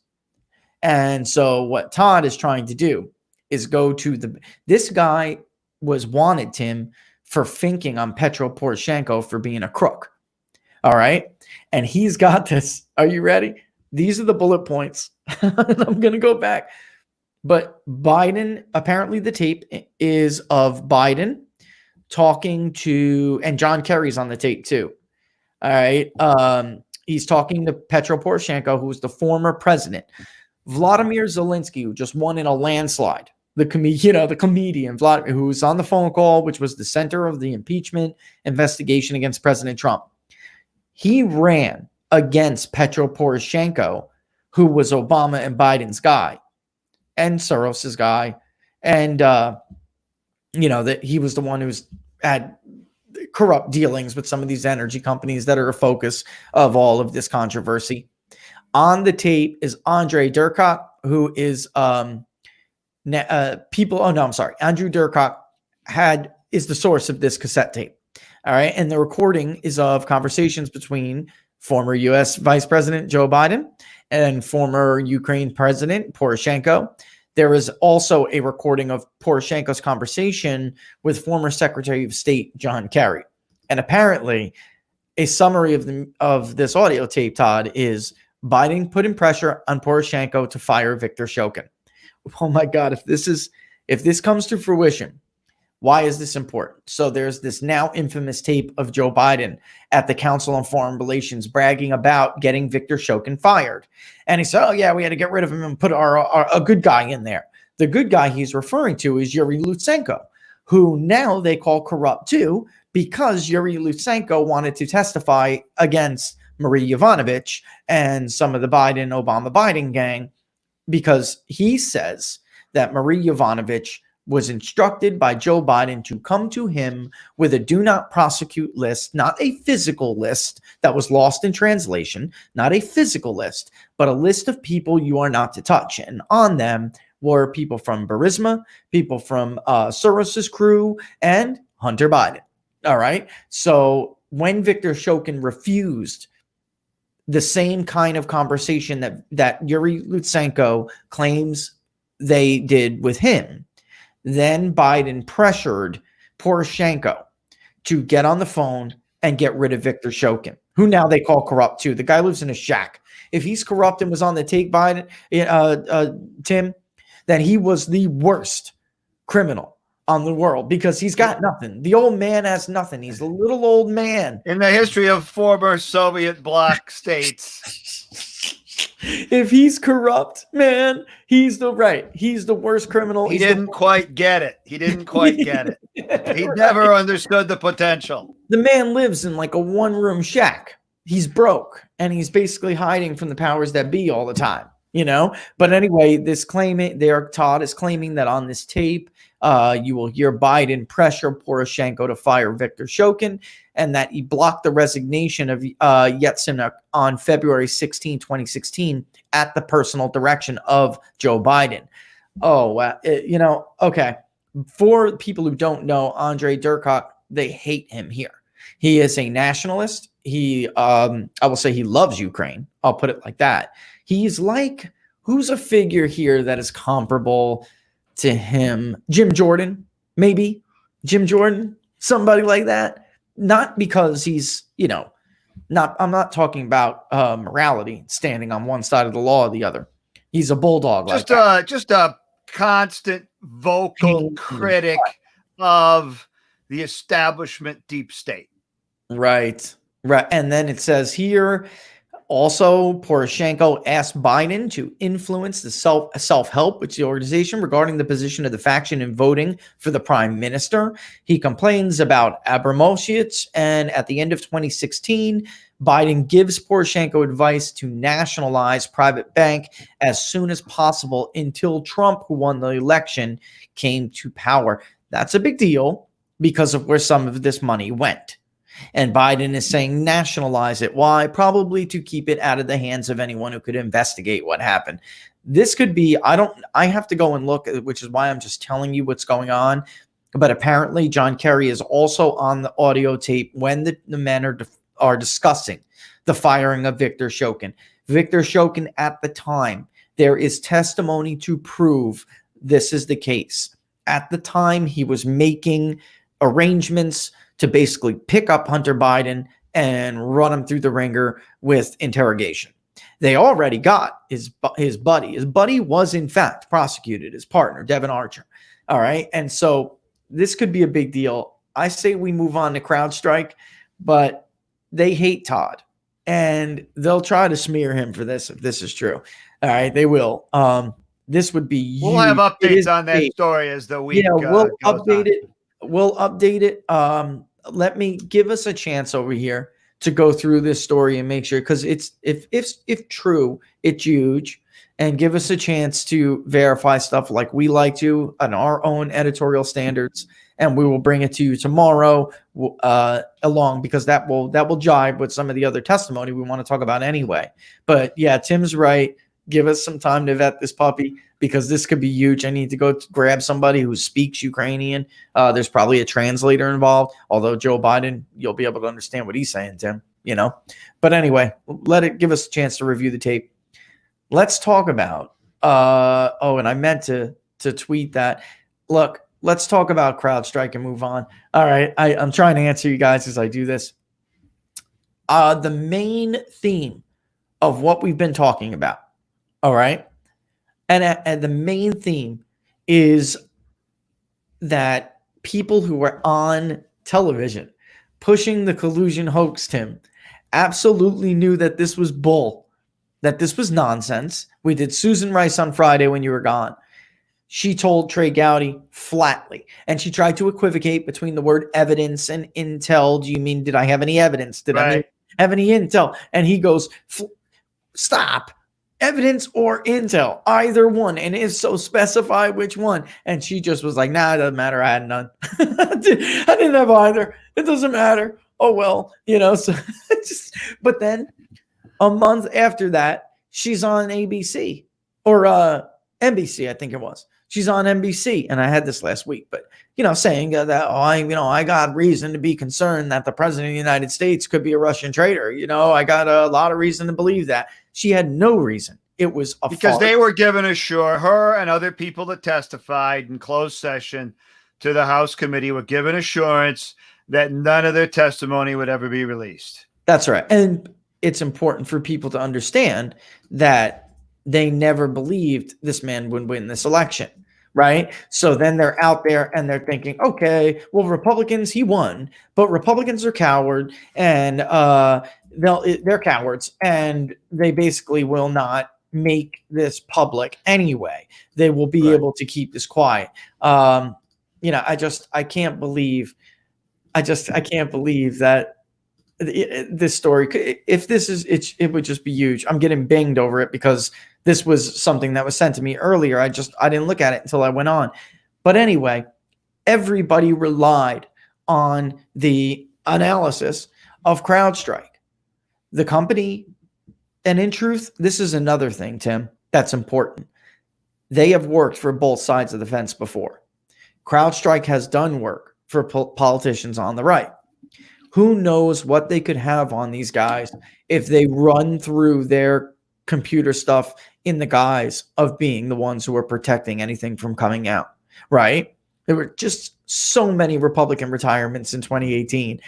A: And so what Todd is trying to do is go to this guy was wanted, Tim, for thinking on Petro Poroshenko for being a crook. All right. And he's got this. Are you ready? These are the bullet points. I'm going to go back. But Biden, apparently the tape is of Biden talking to, and John Kerry's on the tape too. All right. He's talking to Petro Poroshenko, who's the former president. Vladimir Zelensky, who just won in a landslide. The comedian Vladimir, who's on the phone call, which was the center of the impeachment investigation against President Trump. He ran against Petro Poroshenko, who was Obama and Biden's guy, and Soros's guy, and that he was the one who's had corrupt dealings with some of these energy companies that are a focus of all of this controversy. On the tape is Andrei Durkok, who is Andrew Durkok is the source of this cassette tape. All right. And the recording is of conversations between former U.S. Vice President Joe Biden and former Ukraine President Poroshenko. There is also a recording of Poroshenko's conversation with former Secretary of State John Kerry. And apparently a summary of this audio tape, Todd, is Biden putting pressure on Poroshenko to fire Viktor Shokin. Oh my God, if this comes to fruition, why is this important? So there's this now infamous tape of Joe Biden at the Council on Foreign Relations bragging about getting Viktor Shokin fired. And he said, oh yeah, we had to get rid of him and put a good guy in there. The good guy he's referring to is Yuri Lutsenko, who now they call corrupt too, because Yuri Lutsenko wanted to testify against Marie Yovanovitch and some of the Obama-Biden gang, because he says that Marie Yovanovitch was instructed by Joe Biden to come to him with a do not prosecute list, not a physical list that was lost in translation, not a physical list, but a list of people you are not to touch. And on them were people from Burisma, people from Soros's crew, and Hunter Biden. All right. So when Viktor Shokin refused the same kind of conversation that Yuri Lutsenko claims they did with him, then Biden pressured Poroshenko to get on the phone and get rid of Viktor Shokin, who now they call corrupt too. The guy lives in a shack. If he's corrupt and was on the take, Biden, Tim, then he was the worst criminal on the world, because he's got nothing. The old man has nothing. He's a little old man.
B: In the history of former Soviet bloc states.
A: If he's corrupt, man, he's the worst criminal.
B: He didn't quite get it. He never understood the potential.
A: The man lives in like a one-room shack. He's broke, and he's basically hiding from the powers that be all the time, But anyway, Todd is claiming that on this tape, you will hear Biden pressure Poroshenko to fire Viktor Shokin, and that he blocked the resignation of Yeltsin on February 16, 2016, at the personal direction of Joe Biden. Oh, wow. Okay. For people who don't know, Andrei Durkok, they hate him here. He is a nationalist. I will say he loves Ukraine. I'll put it like that. He's like, who's a figure here that is comparable to him? Jim Jordan, maybe. Jim Jordan, somebody like that. Not because he's, I'm not talking about morality, standing on one side of the law or the other. He's a bulldog.
B: Just a constant vocal critic of the establishment deep state.
A: Right. And then it says here, also, Poroshenko asked Biden to influence the self-help, which is the organization, regarding the position of the faction in voting for the prime minister. He complains about Abramovich, and at the end of 2016, Biden gives Poroshenko advice to nationalize private bank as soon as possible until Trump, who won the election, came to power. That's a big deal because of where some of this money went. And Biden is saying nationalize it. Why? Probably to keep it out of the hands of anyone who could investigate what happened. This could be, I have to go and look, which is why I'm just telling you what's going on. But apparently John Kerry is also on the audio tape when the men are discussing the firing of Viktor Shokin. Viktor Shokin, at the time, there is testimony to prove this is the case. At the time, he was making arrangements to basically pick up Hunter Biden and run him through the ringer with interrogation. They already got his buddy. His buddy was, in fact, prosecuted, his partner, Devin Archer. All right. And so this could be a big deal. I say we move on to CrowdStrike, but they hate Todd. And they'll try to smear him for this if this is true. All right. They will. This would be
B: We'll have updates on that story as the week
A: we'll update it. We'll update it. Let me give us a chance over here to go through this story and make sure, because it's if true, it's huge, and give us a chance to verify stuff like we like to on our own editorial standards, and we will bring it to you tomorrow along, because that will jibe with some of the other testimony we want to talk about anyway. But yeah, Tim's right. Give us some time to vet this puppy, because this could be huge. I need to go grab somebody who speaks Ukrainian. There's probably a translator involved, although Joe Biden, you'll be able to understand what he's saying, Tim, But anyway, give us a chance to review the tape. Let's talk about, and I meant to tweet that. Look, let's talk about CrowdStrike and move on. All right, I'm trying to answer you guys as I do this. The main theme of what we've been talking about, all right? And the main theme is that people who were on television pushing the collusion hoax, Tim, absolutely knew that this was bull, that this was nonsense. We did Susan Rice on Friday when you were gone. She told Trey Gowdy flatly, and she tried to equivocate between the word evidence and intel. Do you mean, did I have any evidence? Did I have any intel? And he goes, stop. Evidence or intel, either one. And if so, specify which one. And she just was like, nah, it doesn't matter. I had none. I didn't have either. It doesn't matter. Oh, well, so but then a month after that, she's on ABC or NBC, I think it was. She's on NBC. And I had this last week, but, saying that, I got reason to be concerned that the president of the United States could be a Russian traitor. I got a lot of reason to believe that. She had no reason. It was
B: because they were given her and other people that testified in closed session to the House committee were given assurance that none of their testimony would ever be released.
A: That's right. And it's important for people to understand that they never believed this man would win this election. Right. So then they're out there and they're thinking, okay, well, Republicans, he won, but Republicans are coward and they're cowards and they basically will not make this public anyway. They will be able to keep this quiet. I can't believe that this story, if this is, it would just be huge. I'm getting banged over it because this was something that was sent to me earlier. I didn't look at it until I went on. But anyway, everybody relied on the analysis of CrowdStrike, the company. And in truth, this is another thing, Tim, that's important. They have worked for both sides of the fence before. CrowdStrike has done work for politicians on the right. Who knows what they could have on these guys if they run through their computer stuff in the guise of being the ones who are protecting anything from coming out, right? There were just so many Republican retirements in 2018.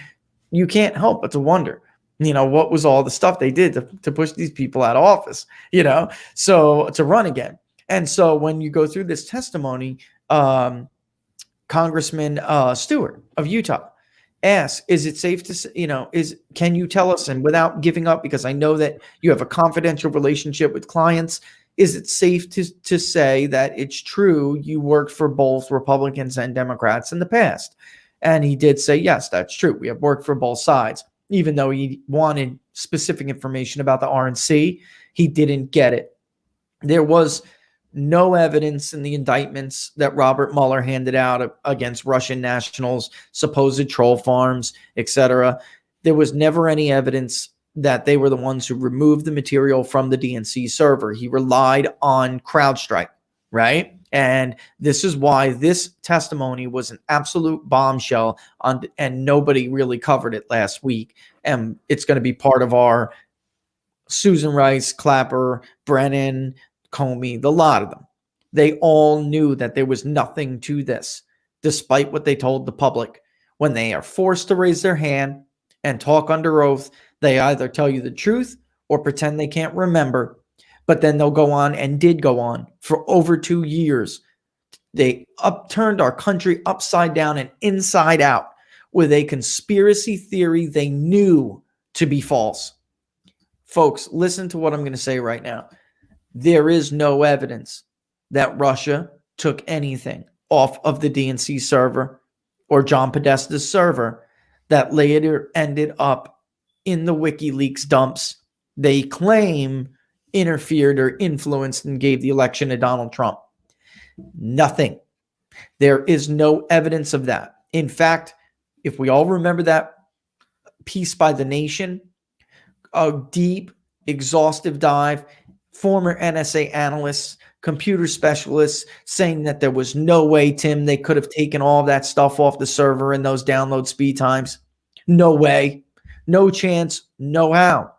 A: You can't help but to wonder, What was all the stuff they did to push these people out of office, so to run again. And so when you go through this testimony, Congressman Stewart of Utah asks, is it safe to, can you tell us, and without giving up, because I know that you have a confidential relationship with clients, is it safe to say that it's true you worked for both Republicans and Democrats in the past? And he did say, yes, that's true. We have worked for both sides. Even though he wanted specific information about the RNC, he didn't get it. There was no evidence in the indictments that Robert Mueller handed out against Russian nationals, supposed troll farms, etc. There was never any evidence that they were the ones who removed the material from the DNC server. He relied on CrowdStrike, right? And this is why this testimony was an absolute bombshell, and nobody really covered it last week. And it's going to be part of our Susan Rice, Clapper, Brennan, Comey, the lot of them. They all knew that there was nothing to this, despite what they told the public. When they are forced to raise their hand and talk under oath, they either tell you the truth or pretend they can't remember. But then they'll go on, and did go on for over 2 years. They upturned our country upside down and inside out with a conspiracy theory they knew to be false. Folks, listen to what I'm going to say right now. There is no evidence that Russia took anything off of the DNC server or John Podesta's server that later ended up in the WikiLeaks dumps. They claim interfered or influenced and gave the election to Donald Trump. Nothing. There is no evidence of that. In fact, if we all remember that piece by The Nation, a deep, exhaustive dive, former NSA analysts, computer specialists saying that there was no way, Tim, they could have taken all of that stuff off the server and those download speed times. No way. No chance. No how.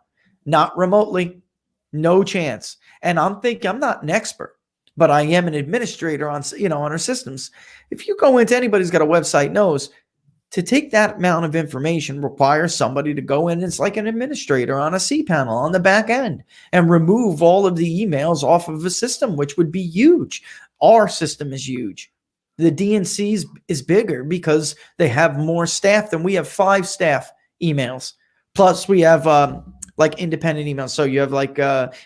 A: Not remotely. No chance. And I'm thinking, I'm not an expert, but I am an administrator on our systems. If you go into, anybody's got a website knows, to take that amount of information requires somebody to go in. It's like an administrator on a cPanel on the back end and remove all of the emails off of a system, which would be huge. Our system is huge. The DNC is bigger because they have more staff than we have. 5 staff emails. Plus we have like independent emails. So you have like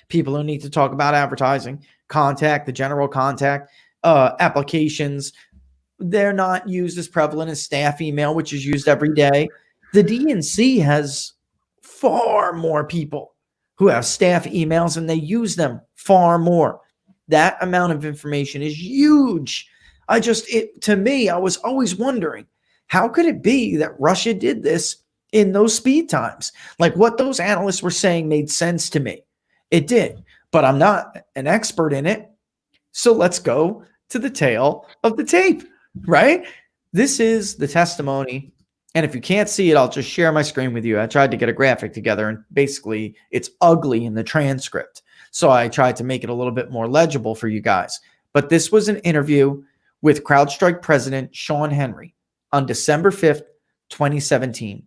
A: people who need to talk about advertising, contact, the general contact, applications. They're not used as prevalent as staff email, which is used every day. The DNC has far more people who have staff emails, and they use them far more. That amount of information is huge. To me, I was always wondering, how could it be that Russia did this in those speed times? Like, what those analysts were saying made sense to me. It did, but I'm not an expert in it. So let's go to the tail of the tape, right? This is the testimony. And if you can't see it, I'll just share my screen with you. I tried to get a graphic together, and basically it's ugly in the transcript. So I tried to make it a little bit more legible for you guys. But this was an interview with CrowdStrike president Sean Henry on December 5th, 2017.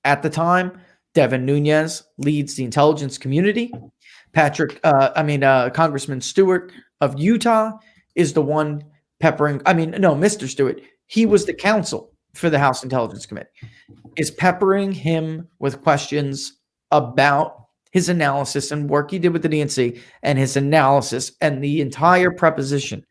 A: At the time, Devin Nunes leads the intelligence community. Congressman Stewart of Utah is the one Mr. Stewart, he was the counsel for the House Intelligence Committee, is peppering him with questions about his analysis and work he did with the DNC, and his analysis and the entire preposition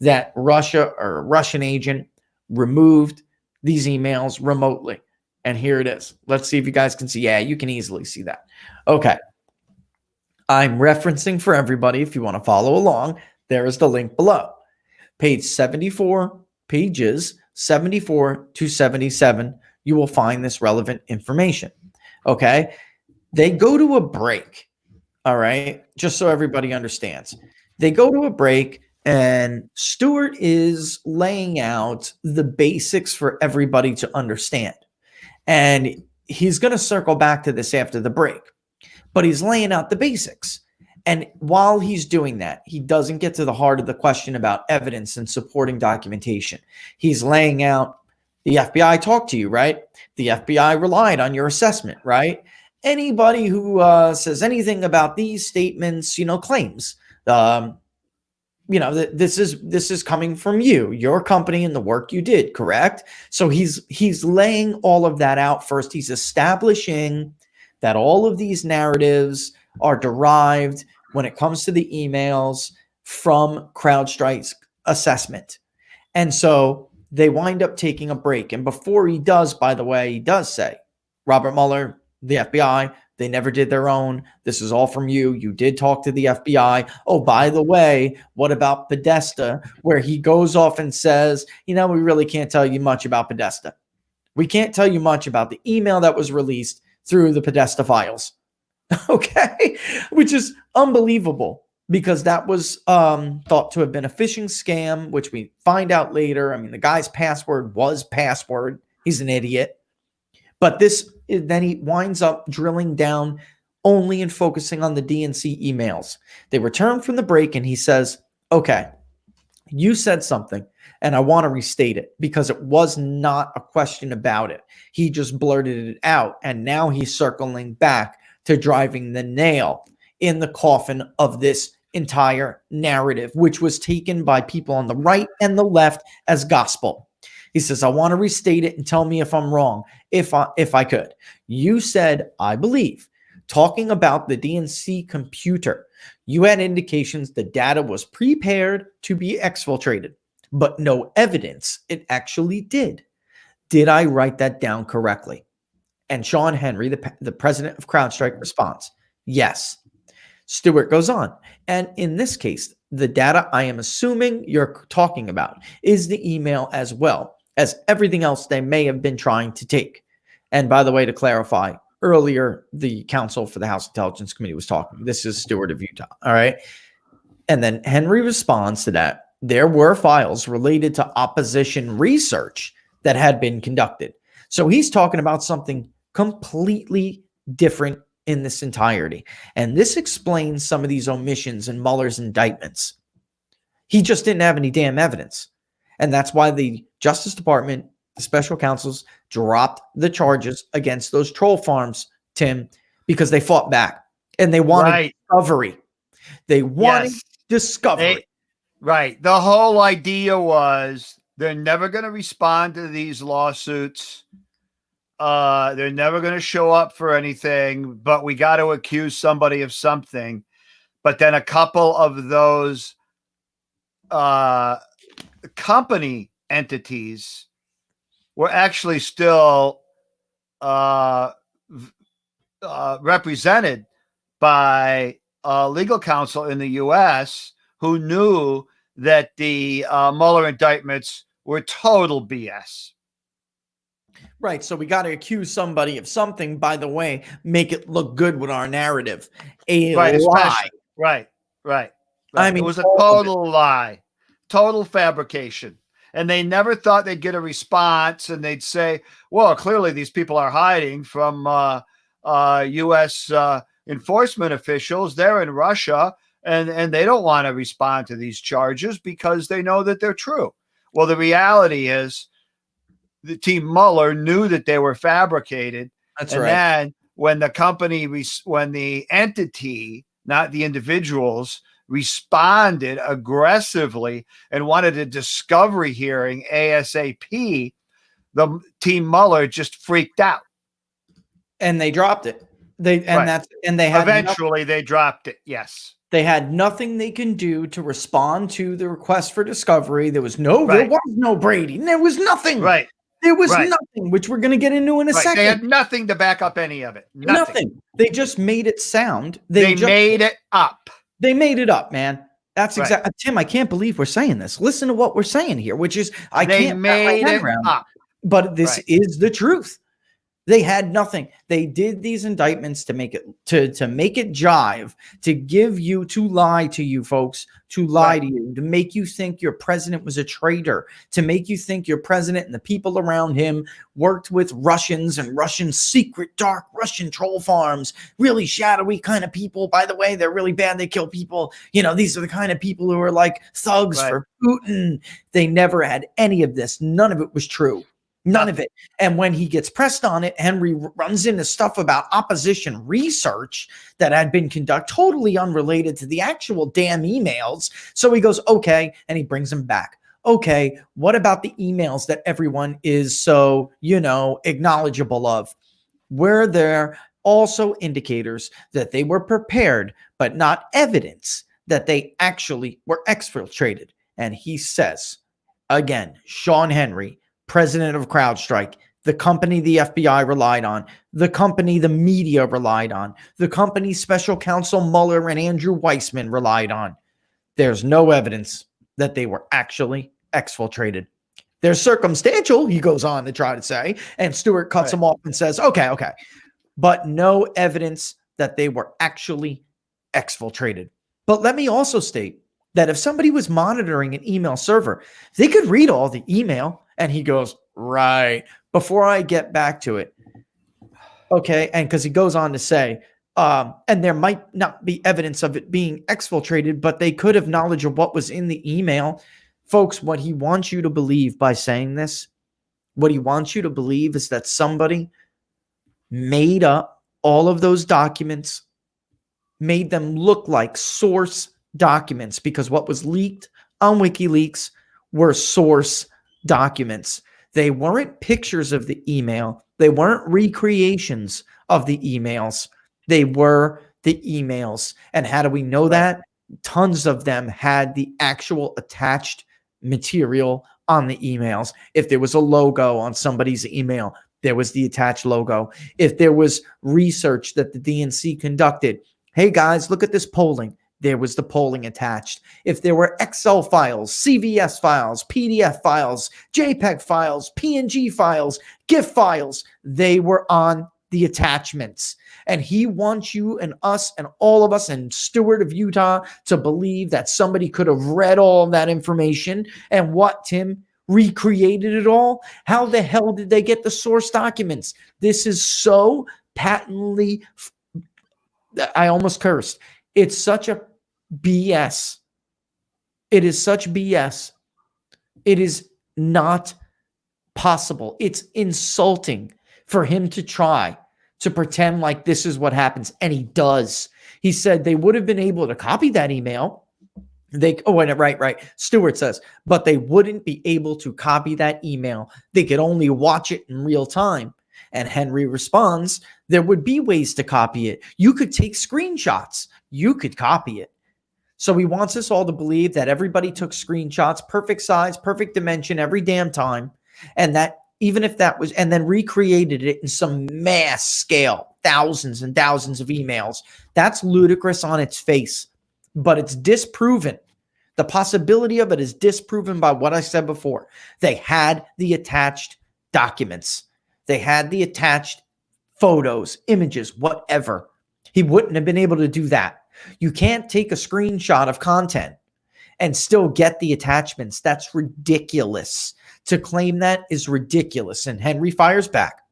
A: that Russia or a Russian agent removed these emails remotely. And here it is. Let's see if you guys can see. Yeah, you can easily see that. Okay. I'm referencing for everybody. If you want to follow along, there is the link below. Pages 74 to 77, you will find this relevant information. Okay. They go to a break. All right. Just so everybody understands. They go to a break, and Stewart is laying out the basics for everybody to understand. And he's going to circle back to this after the break, but he's laying out the basics. And while he's doing that, he doesn't get to the heart of the question about evidence and supporting documentation. He's laying out, the FBI talked to you, right? The FBI relied on your assessment, right? anybody who says anything about these statements, claims, this is coming from your company, and the work you did, correct? So he's laying all of that out first. He's establishing that all of these narratives are derived, when it comes to the emails, from CrowdStrike's assessment. And so they wind up taking a break. And before he does, by the way, he does say, Robert Mueller, the FBI, they never did their own. This is all from you. You did talk to the FBI. Oh, by the way, what about Podesta, where he goes off and says, we really can't tell you much about Podesta. We can't tell you much about the email that was released through the Podesta files. Okay, which is unbelievable, because that was thought to have been a phishing scam, which we find out later. I mean, the guy's password was password. He's an idiot. But then he winds up drilling down only and focusing on the DNC emails. They return from the break and he says, okay, you said something and I want to restate it, because it was not a question about it. He just blurted it out, and now he's circling back to driving the nail in the coffin of this entire narrative, which was taken by people on the right and the left as gospel. He says, I want to restate it and tell me if I'm wrong, if I could. You said, I believe, talking about the DNC computer, you had indications the data was prepared to be exfiltrated, but no evidence it actually did. Did I write that down correctly? And Sean Henry, the president of CrowdStrike, responds, yes. Stewart goes on, and in this case, the data I am assuming you're talking about is the email, as well as everything else they may have been trying to take. And by the way, to clarify, earlier, the counsel for the House Intelligence Committee was talking. This is Stewart of Utah. All right. And then Henry responds to that. There were files related to opposition research that had been conducted. So he's talking about something completely different in this entirety. And this explains some of these omissions in Mueller's indictments. He just didn't have any damn evidence. And that's why the Justice Department, the special counsels, dropped the charges against those troll farms, Tim, because they fought back and they wanted discovery. They wanted discovery.
B: Right. The whole idea was they're never going to respond to these lawsuits. They're never going to show up for anything, but we got to accuse somebody of something. But then a couple of those company entities were actually still represented by legal counsel in the U.S. who knew that the Mueller indictments were total BS.
A: Right. So we got to accuse somebody of something, by the way, make it look good with our narrative. A lie.
B: Right. I mean, it was a total lie, total fabrication. And they never thought they'd get a response. And they'd say, well, clearly these people are hiding from U.S. Enforcement officials. They're in Russia and they don't want to respond to these charges because they know that they're true. Well, the reality is the team Mueller knew that they were fabricated.
A: That's
B: and
A: right.
B: Then when the company, when the entity, not the individuals, responded aggressively and wanted a discovery hearing ASAP, the team Mueller just freaked out.
A: And they dropped it. They had
B: eventually they dropped it. Yes.
A: They had nothing they can do to respond to the request for discovery. There was no Brady. There was nothing.
B: Right.
A: There was nothing, which we're going to get into in a second.
B: They had nothing to back up any of it.
A: Nothing. They just made it sound.
B: They made it up.
A: They made it up, man. That's exactly, Tim, I can't believe we're saying this. Listen to what we're saying here, which is,
B: they made it up.
A: But this is the truth. They had nothing. They did these indictments to make it to make it jive, to give you, to lie to you folks, to lie to you, to make you think your president was a traitor, to make you think your president and the people around him worked with Russians and Russian secret dark Russian troll farms, really shadowy kind of people. By the way, they're really bad. They kill people. These are the kind of people who are like thugs for Putin. They never had any of this. None of it was true. None of it. And when he gets pressed on it, Henry runs into stuff about opposition research that had been conducted, totally unrelated to the actual damn emails. So he goes, okay, and he brings them back. Okay, what about the emails that everyone is so, acknowledgeable of? Were there also indicators that they were prepared, but not evidence that they actually were exfiltrated? And he says, again, Sean Henry, president of CrowdStrike, the company the FBI relied on, the company the media relied on, the company special counsel Mueller and Andrew Weissman relied on. There's no evidence that they were actually exfiltrated. There's circumstantial, he goes on to try to say, and Stewart cuts him off and says, okay, but no evidence that they were actually exfiltrated. But let me also state that if somebody was monitoring an email server, they could read all the email. And he goes, right, before I get back to it. Okay, and because he goes on to say, and there might not be evidence of it being exfiltrated, but they could have knowledge of what was in the email. Folks, what he wants you to believe by saying this, what he wants you to believe is that somebody made up all of those documents, made them look like source documents, because what was leaked on WikiLeaks were source documents. They weren't pictures of the email. They weren't recreations of the emails. They were the emails. And how do we know that? Tons of them had the actual attached material on the emails. If there was a logo on somebody's email, there was the attached logo. If there was research that the DNC conducted, hey guys, look at this polling, there was the polling attached. If there were Excel files, CVS files, PDF files, JPEG files, PNG files, GIF files, they were on the attachments. And he wants you and us and all of us and Stewart of Utah to believe that somebody could have read all of that information. And what, Tim? Recreated it all? How the hell did they get the source documents? This is so patently, I almost cursed. It's such a BS. It is such BS. It is not possible. It's insulting for him to try to pretend like this is what happens. And he does. He said they would have been able to copy that email. Right. Stewart says, but they wouldn't be able to copy that email. They could only watch it in real time. And Henry responds, there would be ways to copy it. You could take screenshots. You could copy it. So he wants us all to believe that everybody took screenshots, perfect size, perfect dimension every damn time. And that even if that was, and then recreated it in some mass scale, thousands and thousands of emails. That's ludicrous on its face, but it's disproven. The possibility of it is disproven by what I said before. They had the attached documents. They had the attached photos, images, whatever. He wouldn't have been able to do that. You can't take a screenshot of content and still get the attachments. That's ridiculous. To claim that is ridiculous. And Henry fires back.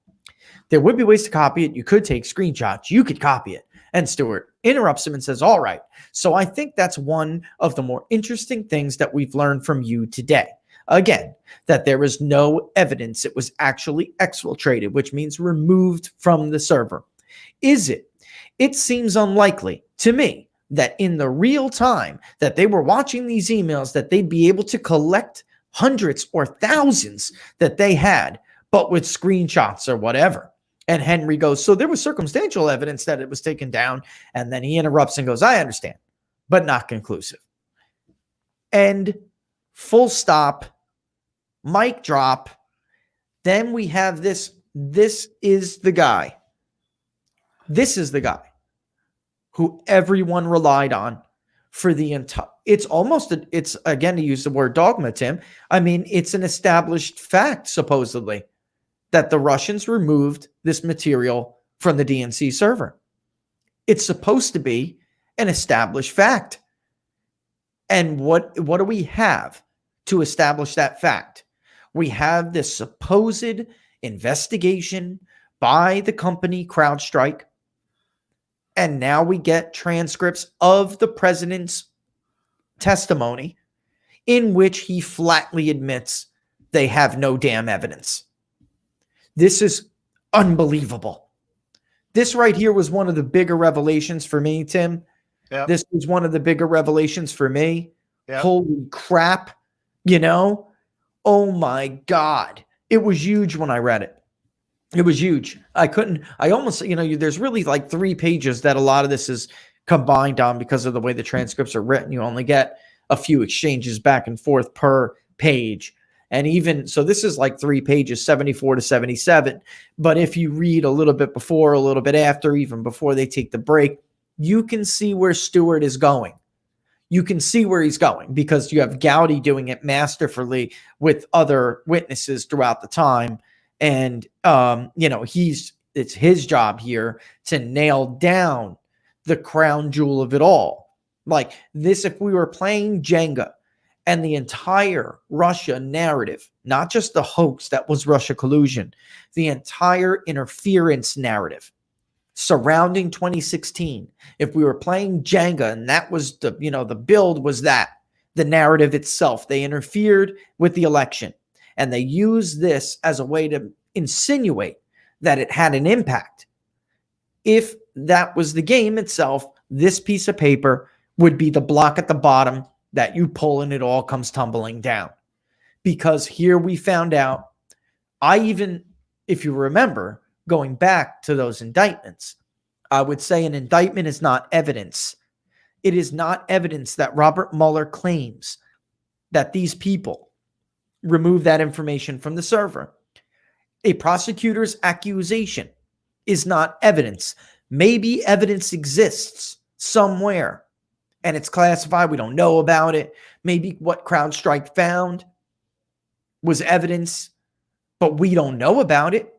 A: There would be ways to copy it. You could take screenshots. You could copy it. And Stewart interrupts him and says, all right. So I think that's one of the more interesting things that we've learned from you today. Again, that there is no evidence it was actually exfiltrated, which means removed from the server. Is it? It seems unlikely to me that in the real time that they were watching these emails, that they'd be able to collect hundreds or thousands that they had, but with screenshots or whatever. And Henry goes, so there was circumstantial evidence that it was taken down. And then he interrupts and goes, I understand, but not conclusive. And full stop, mic drop. Then we have this. This is the guy. This is the guy who everyone relied on for the entire, it's again, to use the word dogma, Tim. I mean, it's an established fact, supposedly, that the Russians removed this material from the DNC server. It's supposed to be an established fact. And what do we have to establish that fact? We have this supposed investigation by the company CrowdStrike. And now we get transcripts of the president's testimony in which he flatly admits they have no damn evidence. This is unbelievable. This right here was one of the bigger revelations for me, Tim.
B: Yep.
A: This was one of the bigger revelations for me.
B: Yep.
A: Holy crap. Oh my God. It was huge when I read it. It was huge. I almost, there's really like 3 pages that a lot of this is combined on because of the way the transcripts are written. You only get a few exchanges back and forth per page. And even so, this is like 3 pages, 74 to 77. But if you read a little bit before, a little bit after, even before they take the break, you can see where Stewart is going. You can see where he's going because you have Gowdy doing it masterfully with other witnesses throughout the time. And, it's his job here to nail down the crown jewel of it all. Like this, if we were playing Jenga and the entire Russia narrative, not just the hoax that was Russia collusion, the entire interference narrative surrounding 2016, if we were playing Jenga and that was the build was that, the narrative itself, they interfered with the election and they used this as a way to insinuate that it had an impact. If that was the game itself, this piece of paper would be the block at the bottom that you pull and it all comes tumbling down. Because here we found out, if you remember, going back to those indictments, I would say an indictment is not evidence. It is not evidence that Robert Mueller claims that these people remove that information from the server. A prosecutor's accusation is not evidence. Maybe evidence exists somewhere and it's classified. We don't know about it. Maybe what CrowdStrike found was evidence, but we don't know about it.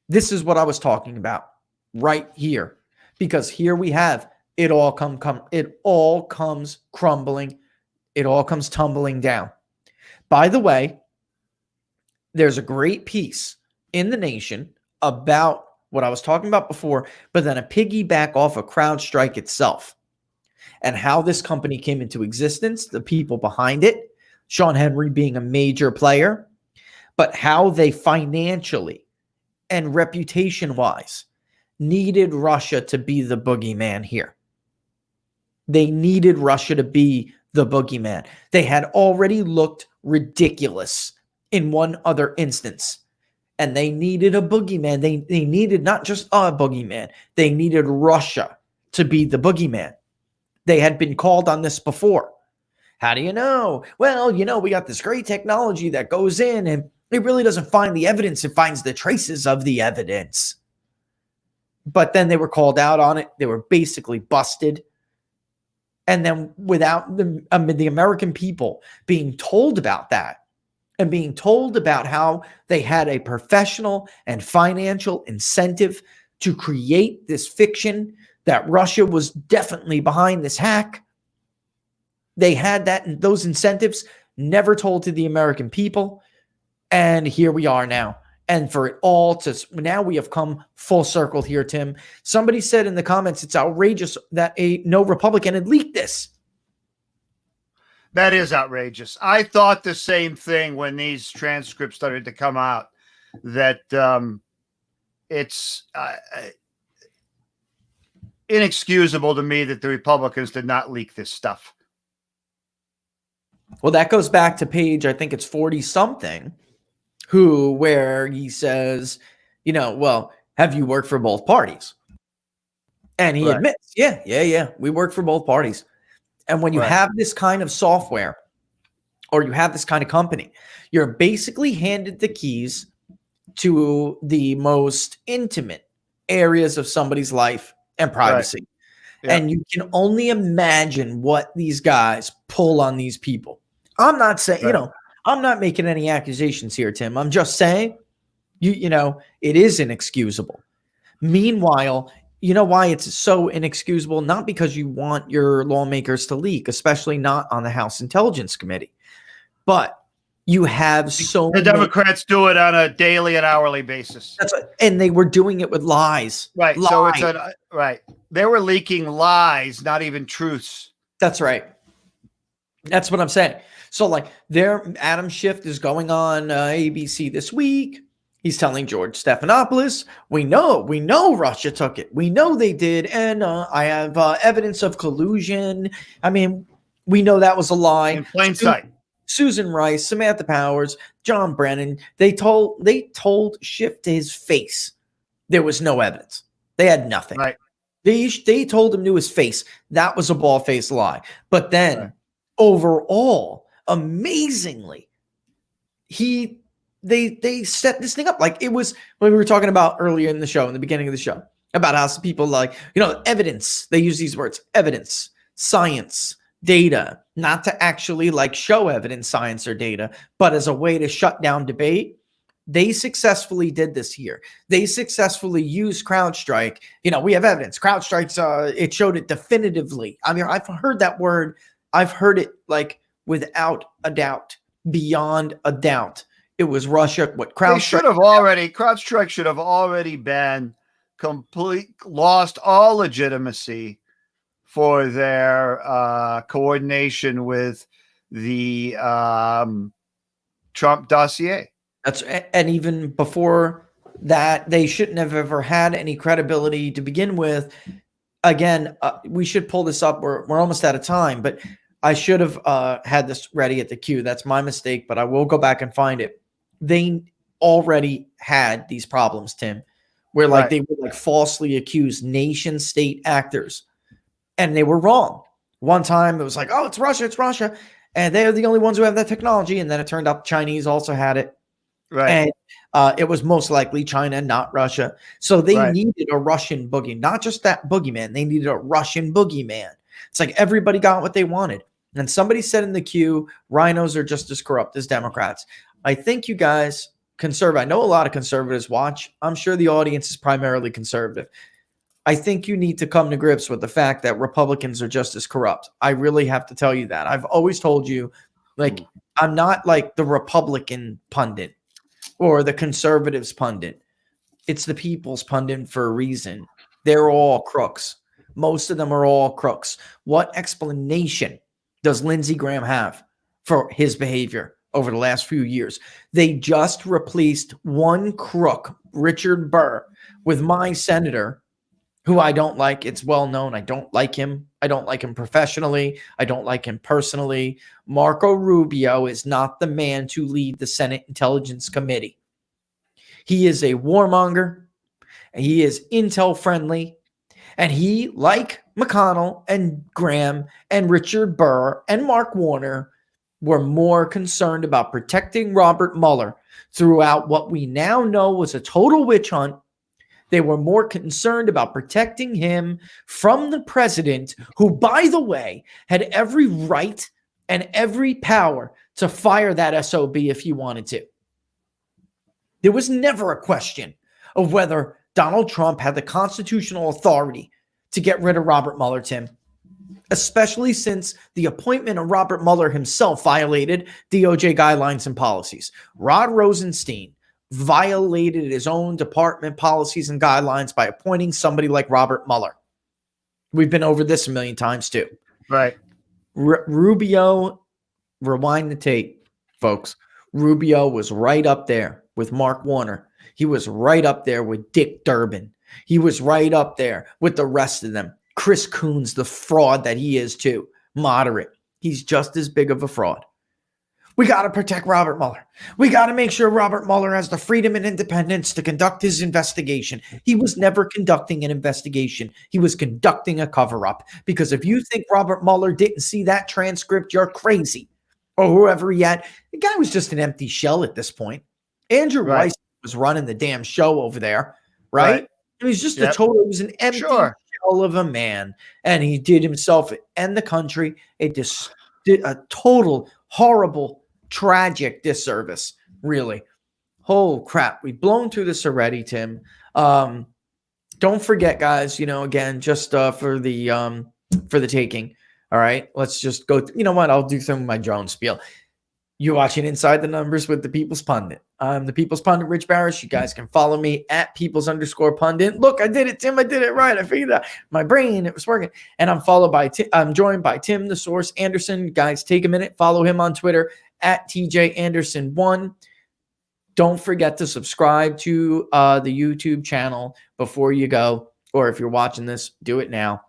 A: This is what I was talking about right here, because here we have it all comes crumbling. It all comes tumbling down. By the way, there's a great piece in The Nation about what I was talking about before, but then a piggyback off of CrowdStrike itself and how this company came into existence, the people behind it, Sean Henry being a major player, but how they financially and reputation-wise needed Russia to be the boogeyman here. They needed Russia to be the boogeyman. They had already looked ridiculous in one other instance, and they needed a boogeyman. They needed not just a boogeyman. They needed Russia to be the boogeyman. They had been called on this before. How do you know? Well, we got this great technology that goes in and it really doesn't find the evidence. It finds the traces of the evidence. But then they were called out on it. They were basically busted. And then without the American people being told about that and being told about how they had a professional and financial incentive to create this fiction that Russia was definitely behind this hack, they had those incentives never told to the American people. And here we are now. And for it all to, now we have come full circle here, Tim. Somebody said in the comments, it's outrageous that no Republican had leaked this.
B: That is outrageous. I thought the same thing when these transcripts started to come out, that it's inexcusable to me that the Republicans did not leak this stuff.
A: Well, that goes back to page, I think it's 40 something, where he says, well, have you worked for both parties? And he admits, yeah, we work for both parties. And when you have this kind of software or you have this kind of company, you're basically handed the keys to the most intimate areas of somebody's life and privacy. Yeah. And you can only imagine what these guys pull on these people. I'm not saying, I'm not making any accusations here, Tim. I'm just saying, it is inexcusable. Meanwhile, you know why it's so inexcusable? Not because you want your lawmakers to leak, especially not on the House Intelligence Committee, but you have so
B: the Democrats do it on a daily and hourly basis.
A: And they were doing it with lies.
B: Right. Lies. So it's right. They were leaking lies, not even truths.
A: That's right. That's what I'm saying. So Adam Schiff is going on ABC this week, He's telling George Stephanopoulos, we know Russia took it. We know they did. And I have evidence of collusion. I mean, we know that was a lie.
B: In plain sight.
A: Susan Rice, Samantha Powers, John Brennan, they told Schiff to his face there was no evidence. They had nothing.
B: Right.
A: They told him to his face that was a bald-faced lie. But then overall, amazingly, they set this thing up like it was when we were talking about earlier in the show, in the beginning of the show, about how some people like, evidence. They use these words, evidence, science, data, not to actually like show evidence, science, or data, but as a way to shut down debate. They successfully did this here. They successfully used CrowdStrike. We have evidence. CrowdStrike's, it showed it definitively. I mean, I've heard that word. I've heard it like without a doubt, beyond a doubt. It was Russia. What
B: CrowdStrike should have already been lost all legitimacy for their coordination with the Trump dossier.
A: And even before that, they shouldn't have ever had any credibility to begin with. Again, we should pull this up. We're almost out of time, but I should have had this ready at the queue. That's my mistake, but I will go back and find it. They already had these problems, Tim, where they would like falsely accuse nation state actors, and they were wrong. One time it was like, oh, it's Russia, and they're the only ones who have that technology, and then it turned out the Chinese also had it.
B: Right.
A: And it was most likely China, not Russia. So they needed a Russian boogie, not just that boogeyman. They needed a Russian boogeyman. It's like everybody got what they wanted. And somebody said in the queue, rhinos are just as corrupt as Democrats. I think you guys, I know a lot of conservatives watch. I'm sure the audience is primarily conservative. I think you need to come to grips with the fact that Republicans are just as corrupt. I really have to tell you that. I've always told you, like, I'm not like the Republican pundit or the conservatives pundit. It's the people's pundit for a reason. They're all crooks. Most of them are all crooks. What explanation does Lindsey Graham have for his behavior over the last few years? They just replaced one crook, Richard Burr, with my senator, who I don't like. It's well known. I don't like him. I don't like him professionally. I don't like him personally. Marco Rubio is not the man to lead the Senate Intelligence Committee. He is a warmonger. He is intel friendly. And he, like McConnell and Graham and Richard Burr and Mark Warner, were more concerned about protecting Robert Mueller throughout what we now know was a total witch hunt. They were more concerned about protecting him from the president, who, by the way, had every right and every power to fire that SOB if he wanted to. There was never a question of whether Donald Trump had the constitutional authority to get rid of Robert Mueller, Tim, especially since the appointment of Robert Mueller himself violated DOJ guidelines and policies. Rod Rosenstein violated his own department policies and guidelines by appointing somebody like Robert Mueller. We've been over this a million times too.
B: Right.
A: Rubio, rewind the tape, folks. Rubio was right up there with Mark Warner. He was right up there with Dick Durbin. He was right up there with the rest of them. Chris Coons, the fraud that he is too, moderate. He's just as big of a fraud. We got to protect Robert Mueller. We got to make sure Robert Mueller has the freedom and independence to conduct his investigation. He was never conducting an investigation. He was conducting a cover-up. Because if you think Robert Mueller didn't see that transcript, you're crazy. Or whoever he had. The guy was just an empty shell at this point. Andrew Weiss was running the damn show over there, right? It was just it was an empty shell of a man. And he did himself and the country a total, horrible, tragic disservice, really. Oh, crap. We've blown through this already, Tim. Don't forget, guys, again, just for the taking. All right, let's just go. You know what? I'll do some of my drone spiel. You're watching Inside the Numbers with the People's Pundit. I'm the People's Pundit, Rich Barris. You guys can follow me at Peoples_Pundit. Look, I did it, Tim. I did it right. I figured out my brain. It was working. And I'm joined by Tim, the Source Anderson. Guys, take a minute. Follow him on Twitter at TJ Anderson1. Don't forget to subscribe to the YouTube channel before you go, or if you're watching this, do it now.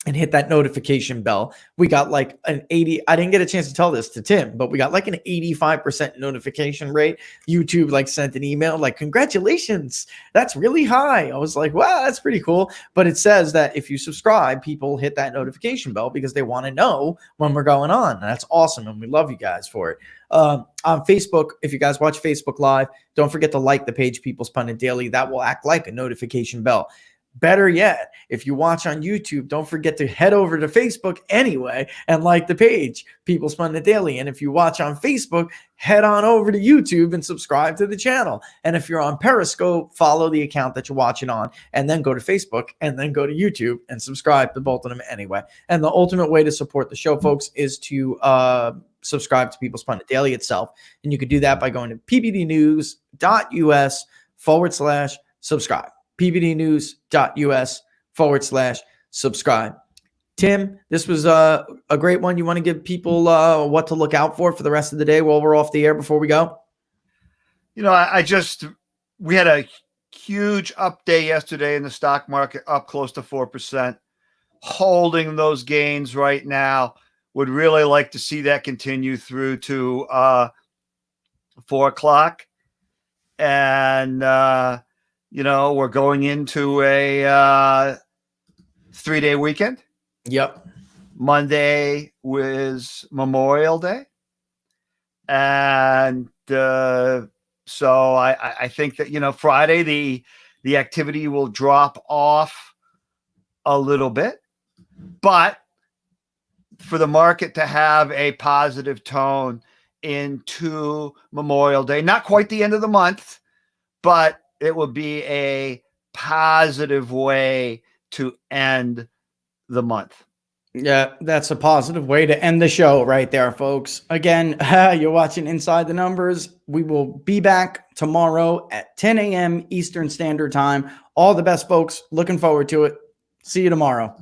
A: And hit that notification bell. We got like an 80. I didn't get a chance to tell this to Tim, but we got like an 85% notification rate. YouTube like sent an email like, congratulations, that's really high. I was like, wow, that's pretty cool. But it says that if you subscribe, people hit that notification bell because they want to know when we're going on. And that's awesome. And we love you guys for it. On Facebook, if you guys watch Facebook Live, don't forget to like the page People's Pundit Daily. That will act like a notification bell. Better yet, if you watch on YouTube, don't forget to head over to Facebook anyway and like the page, People's Pundit Daily. And if you watch on Facebook, head on over to YouTube and subscribe to the channel. And if you're on Periscope, follow the account that you're watching on, and then go to Facebook and then go to YouTube and subscribe to both of them anyway. And the ultimate way to support the show, folks, is to subscribe to People's Pundit Daily itself. And you could do that by going to pbdnews.us/subscribe. pbdnews.us/subscribe. Tim, this was a great one. You want to give people what to look out for the rest of the day while we're off the air before we go?
B: You know, we had a huge up day yesterday in the stock market, up close to 4%, holding those gains right now. Would really like to see that continue through to 4 o'clock. And, you know, we're going into a 3-day weekend.
A: Yep.
B: Monday was Memorial Day. And so I think that, you know, Friday, the activity will drop off a little bit. But for the market to have a positive tone into Memorial Day, not quite the end of the month, but it will be a positive way to end the month.
A: Yeah, that's a positive way to end the show right there, folks. Again, you're watching Inside the Numbers. We will be back tomorrow at 10 a.m. Eastern Standard Time. All the best, folks. Looking forward to it. See you tomorrow.